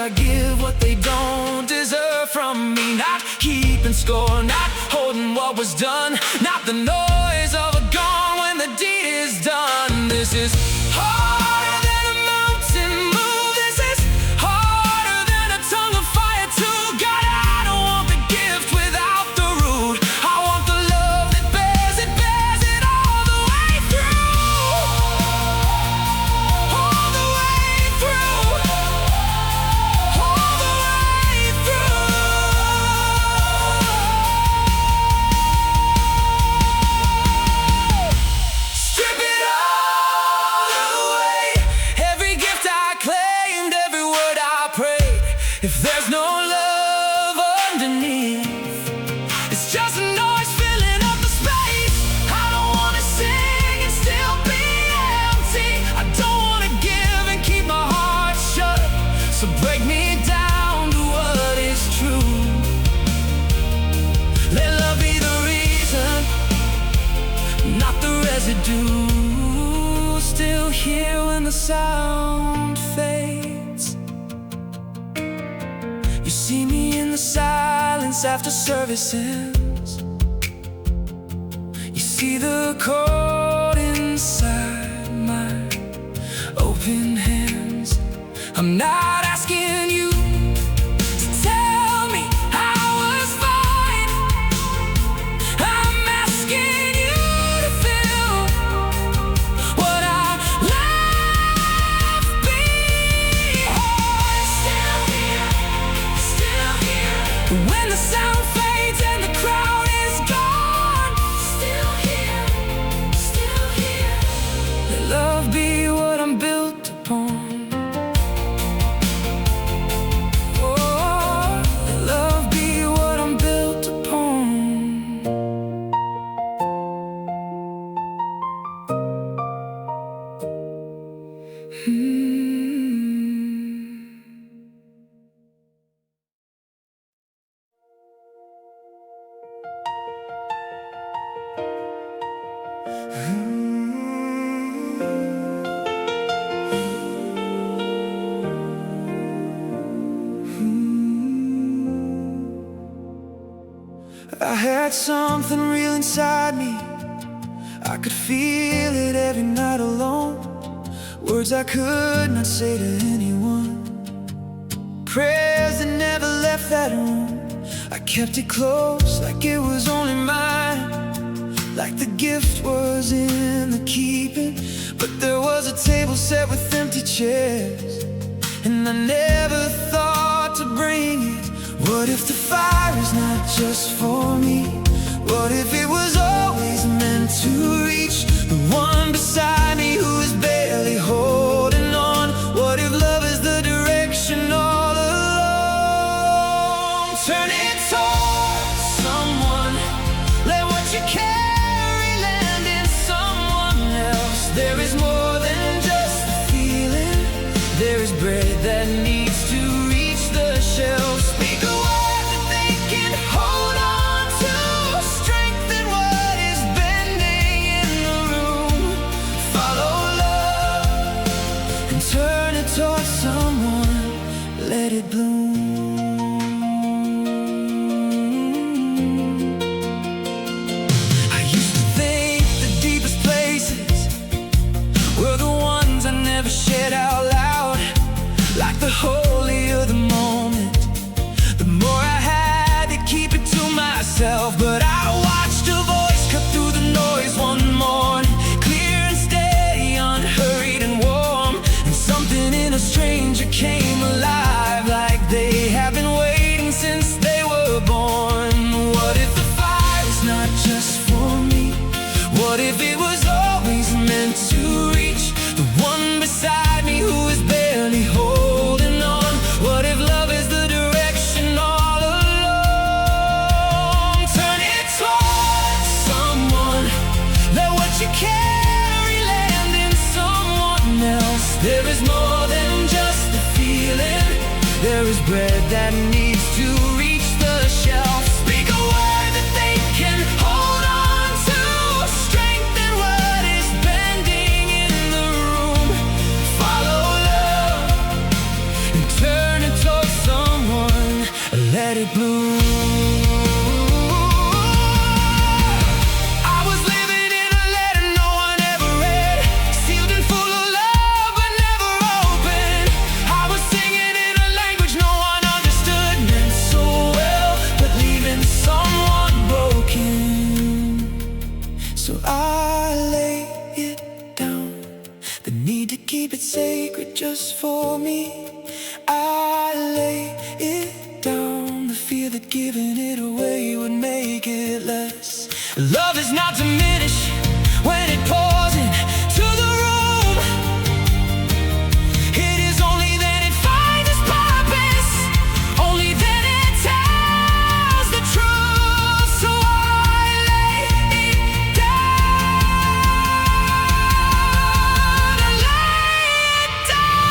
I give what they don't deserve from me. Not keeping score, not holding what was done, not the noise of a gong when the deed is done. This is harder than a mountain move. This is harder than a tongue of fire too. God, I don't want the gift without the root. I want the love that bears it all the way through. All the way through. All the way through. Strip it all away. Every gift I claimed, every word I prayed. If there's no love underneath, it's just a noise filling up the space. I don't wanna sing and still be empty. I don't wanna give and keep my heart shut. So break me down to what is true. Let love be the reason, not the residue. Still here when the sound fades. You see me in the silence after service ends. You see the chord inside my open hands. I'm not asking you to tell me I was fine. I'm asking you to feel what I left behind. Still here. When the sound fades and the crowd is gone. Still here. Let love be what I'm built upon. Oh, let love be what I'm built upon. I had something real inside me. I could feel it every night alone. Words I could not say to anyone. Prayers that never left that room. I kept it close like it was only mine, like the gift was in the keeping. But there was a table set with empty chairs, and I never thought to bring it. What if the fire is not just for me? What if it was always meant to reach the one beside me who is barely holding on? What if love is the direction all along? Turn it towards someone. Let what you carry land in someone else. There is more than just a feeling. There is bread that needs to reach the shelf. Speak a word that they can hold on to. Strengthen what is bending in the room. Follow love and turn it towards someone. Let it bloom. I used to think the deepest places were the ones I never shared out loud, like the holier the moment. The more I had to keep it to myself, but I watched a voice cut through the noise one morning, clear and steady, unhurried and warm. And something in a stranger came alive, like they have been waiting since they were born. What if the fire is not just for me? What if it was always meant to reach the one beside me who is barely holding on? What if love is the direction all along? Turn it towards someone. Let what you carry land in someone else. There is more than just a feeling. There is bread that needs to reach the shelf. Speak a word that they can hold on to. Strengthen what is bending in the room. Follow love and turn it towards it bloom. I was living in a letter no one ever read, sealed and full of love but never opened. I was singing in a language no one understood, meant so well but leaving someone broken. So I lay it down, the need to keep it sacred just for me. I lay it down, the fear that giving it away would make it less. Love is not diminished when it pours into the room. It is only then it finds its purpose, only then it tells the truth. So I lay it down, I lay it down.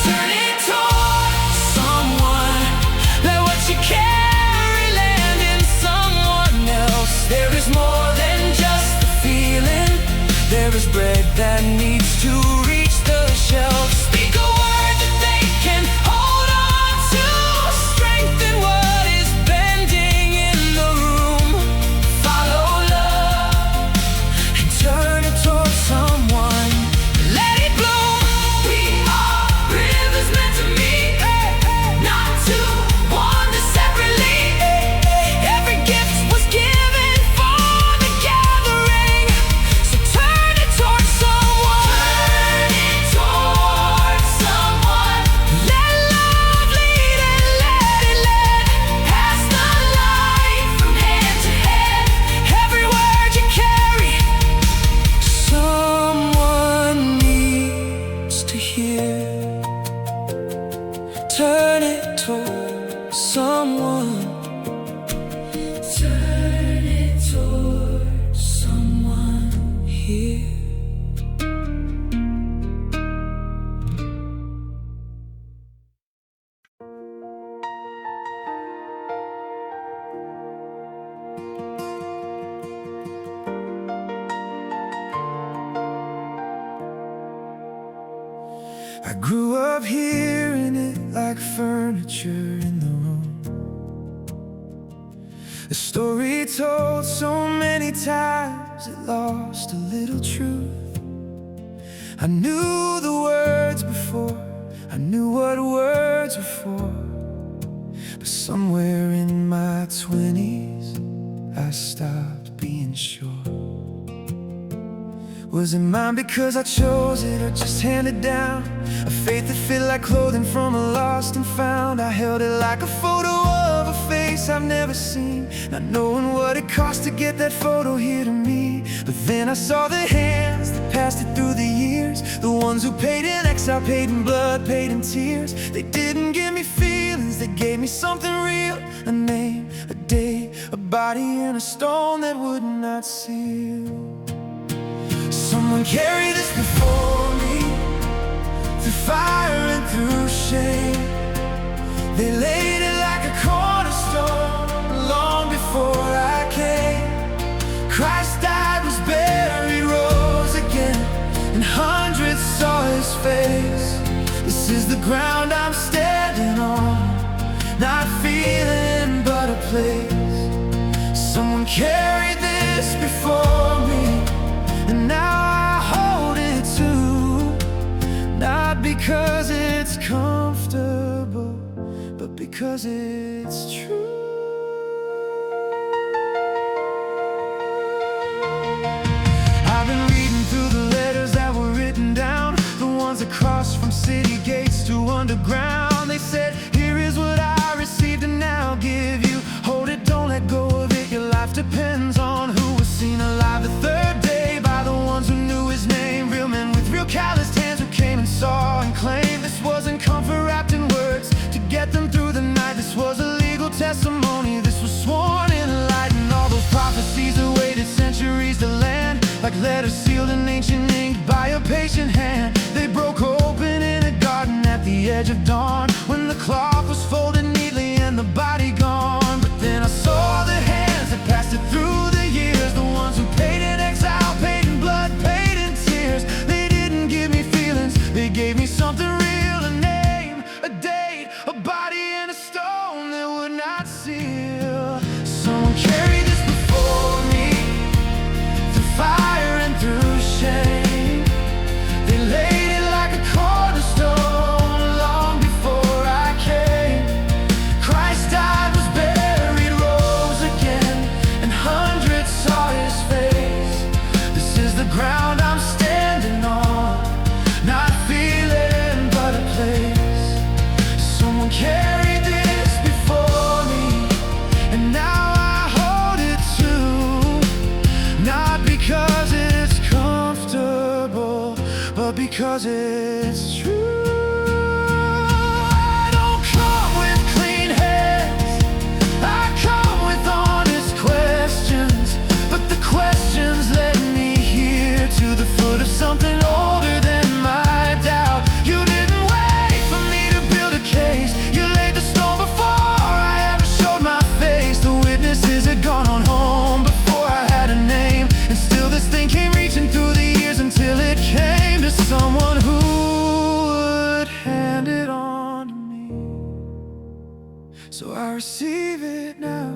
Turn it toward someone, let what you carry land in someone else. There is more than just the feeling, there is bread that needs to reach the shelf. Speak a word that they can hold on to, strengthen what is bending in the room. Follow love and turn it towards someone, let it bloom. We are rivers meant to meet, not to wander separately. Every gift was given for the gathering, so turn it towards someone. Turn it towards someone. Let love lead and let it lead, pass the light from hand to hand. Every word you carry, someone needs to hear. Turn it towards someone. Turn it towards someone here. I grew up hearing it like furniture in the room, a story told so many times it lost a little truth. I knew the words before, I knew what words were for, but somewhere in my 20s I stopped being sure. Was it mine because I chose it, or just handed down? A faith that fit like clothing from a lost and found. I held it like a photo of a face I've never seen, not knowing what it cost to get that photo here to me. But then I saw the hands that passed it through the years, the ones who paid in exile, paid in blood, paid in tears. They didn't give me feelings, they gave me something real, a name, a day, a body, and a stone that would not seal. Someone carried this before me, through fire and through shame. They laid it like a cornerstone long before I came. Christ died, was buried, rose again, and hundreds saw his face. This is the ground I'm standing on, not feeling but a place. Someone carried this before me, and now I hold it too. Not because it's comfortable, but because it's true. I've been reading through the letters that were written down, the ones that crossed from city gates to underground. They said, here is what I received and now give you. Hold it, don't let go of it, your life depends on who was seen alive the third day by the ones who knew his name. Real men with real calloused hands who came and saw and claimed. This wasn't comfort wrapped in words to get them through the night. This was a legal testimony, this was sworn in light. And all those prophecies that waited centuries to land, like letters sealed in ancient ink by a patient hand. They broke open in a garden at the edge of dawn, when the cloth was folded neatly and the body gone. But then I saw the hands that passed it through because it's true. I don't come with clean hands, I come with honest questions. But the questions led me here, to the foot of something older than my doubt. You didn't wait for me to build a case, you laid the stone before I ever showed my face. The witnesses had gone on home before I had a name, and still this thing came reaching through the years until it came to someone who would hand it on to me. So I receive it now,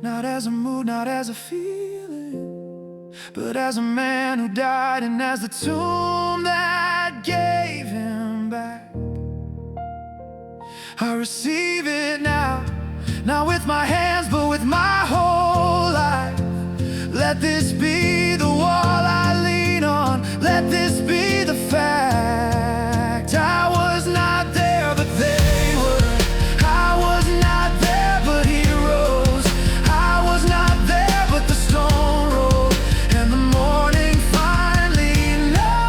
not as a mood, not as a feeling, but as a man who died, and as the tomb that gave him back. I receive it now, not with my hands, but with my whole life. Let this be the wall I lean on, let this be the fact. I was not there, but they were. I was not there, but he rose. I was not there, but the stone rolled, and the morning finally knows.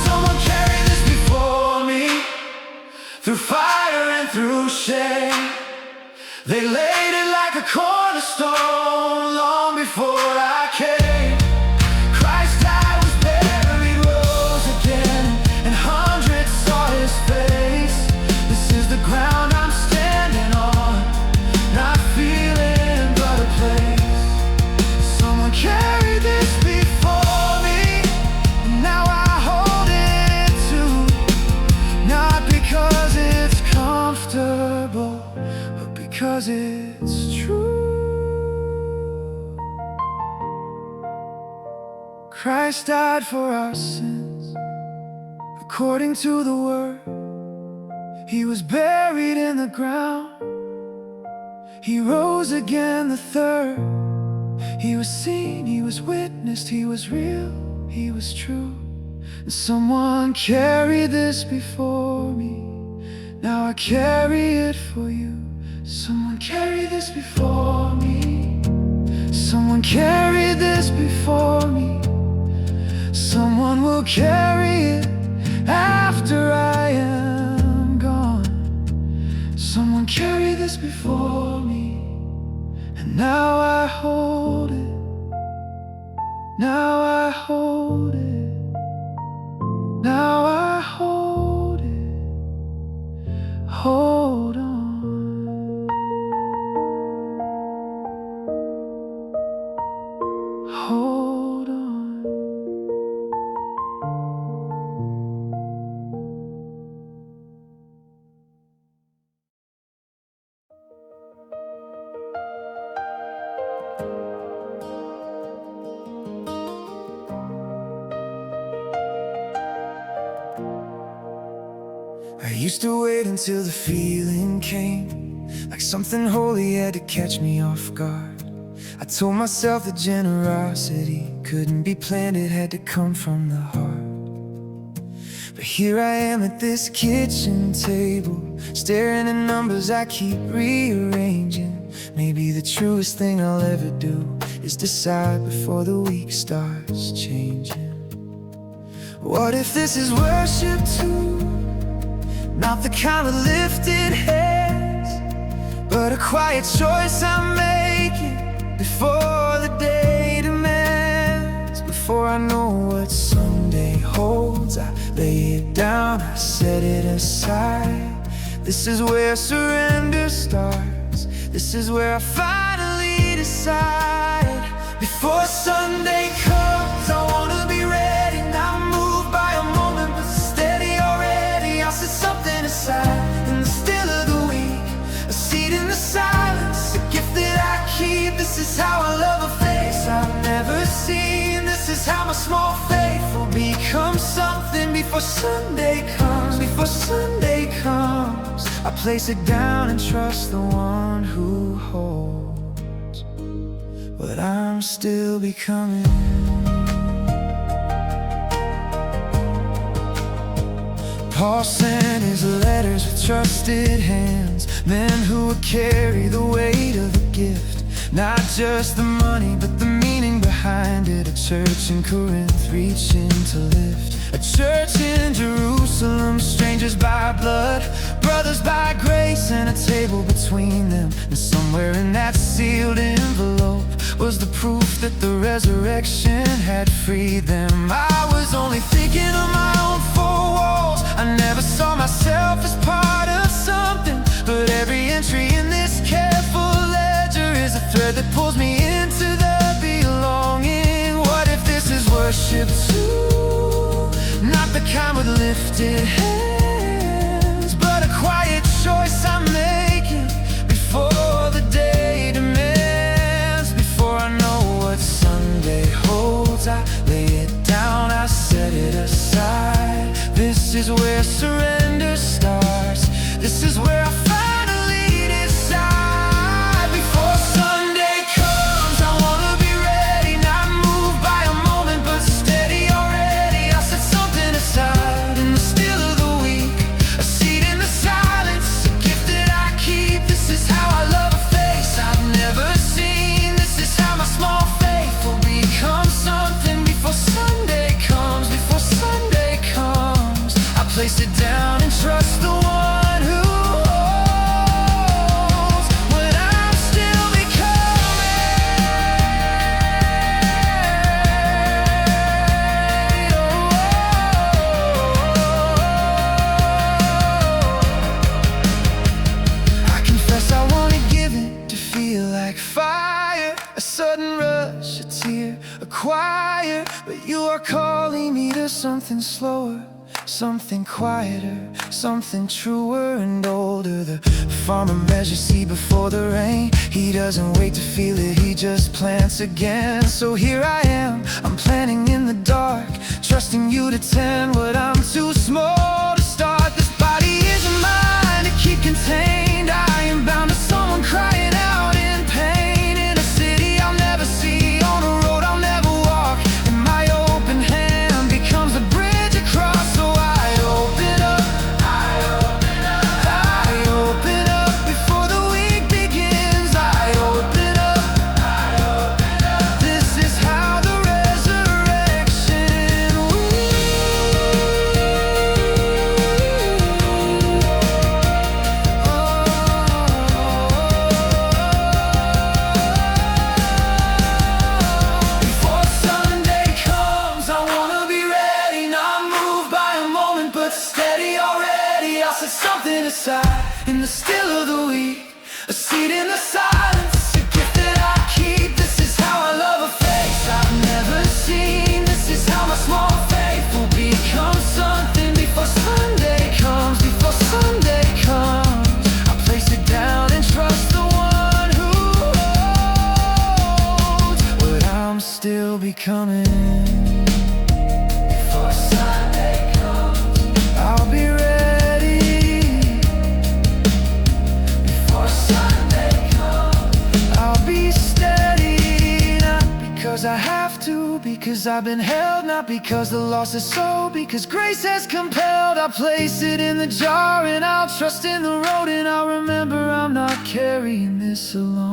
Someone carried this before me, through fire and through shame. They laid it like a cornerstone long before I came. Christ died, was buried, rose again, and hundreds saw his face. This is the ground I'm standing on, not feeling but a place. Someone carried this before me, and now I hold it too. Not because it's comfortable, because it's true. Christ died for our sins, according to the word. He was buried in the ground, he rose again the third. He was seen, he was witnessed, he was real, he was true. And someone carried this before me, now I carry it for you. Someone carried this before me, someone carried this before me. Someone will carry it after I am gone. Someone carried this before me, and now I hold it. Now I hold it. Now I hold it. Hold on. Hold on. I used to wait until the feeling came, like something holy had to catch me off guard. I told myself that generosity couldn't be planned, it had to come from the heart. But here I am at this kitchen table, staring at numbers I keep rearranging. Maybe the truest thing I'll ever do is decide before the week starts changing. What if this is worship too? Not the kind of lifted hands, but a quiet choice I'm making before the day demands. Before I know what Sunday holds, I lay it down, I set it aside. This is where surrender starts, this is where I finally decide. Before Sunday comes, I wanna be ready, not moved by a moment, but steady already. I'll set something aside in the still of the week, a seat in the silence, a gift that I keep. This is how I love a face I've never seen. This is how my small faith will become something. Before Sunday comes, before Sunday comes, I place it down and trust the one who holds what I'm still becoming. Paul sent his letters with trusted hands, men who would carry the weight of the gift, not just the money but the meaning behind behind it. A church in Corinth reaching to lift. A church in Jerusalem, strangers by blood, brothers by grace, and a table between them. And somewhere in that sealed envelope was the proof that the resurrection had freed them. I was only thinking of my own four walls. I never saw myself as part of something, but every entry in this careful ledger is a thread that pulls me into the belonging. What if this is worship too? Not the kind with lifted hands, but a quiet choice I'm making before the day demands. Before I know what Sunday holds, I lay it down, I set it aside. This is where surrender starts. This is where I finally decide. Before Sunday comes, I wanna be ready, not moved by a moment, but steady already. I set something aside in the still of the week, a seat in the silence, a gift that I keep. This is how I love a face I've never seen. This is how my small faith will become something. Before Sunday comes, before Sunday comes, I place it down and trust the one who holds what I'm still becoming. I confess I wanted given to feel like fire, a sudden rush, a tear, a choir. But you are calling me to something slower, something quieter, something truer and older. The farmer measures seed before the rain. He doesn't wait to feel it, he just plants again. So here I am, I'm planting in the dark, trusting you to tend what I'm too small to start. This body isn't mine to keep contained. I am bound to someone crying out in pain, in a city I'll never see, on a road I'll never walk. And my open hand becomes a bridge across. So I open up, I open up, I open up before the week begins. I open up, I open up. This is how the resurrection Before Sunday comes, I wanna be ready, not moved by a moment, but steady already. I'll set something aside in the still of the week, a seat in the silence, a gift that I keep. This is how I love a face I've never seen. This is how my small faith will become something. Before Sunday comes, before Sunday comes, I place it down and trust the one who holds what I'm still becoming. Before Sunday comes, I'll be ready. Before Sunday comes, I'll be steady, not because I have to, because I've been held, not because the loss is so, because grace has compelled. I'll place it in the jar and I'll trust in the road, and I'll remember I'm not carrying this alone.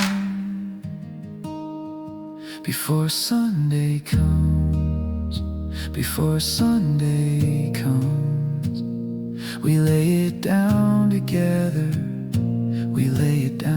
Before Sunday comes, before Sunday comes, we lay it down together, we lay it down.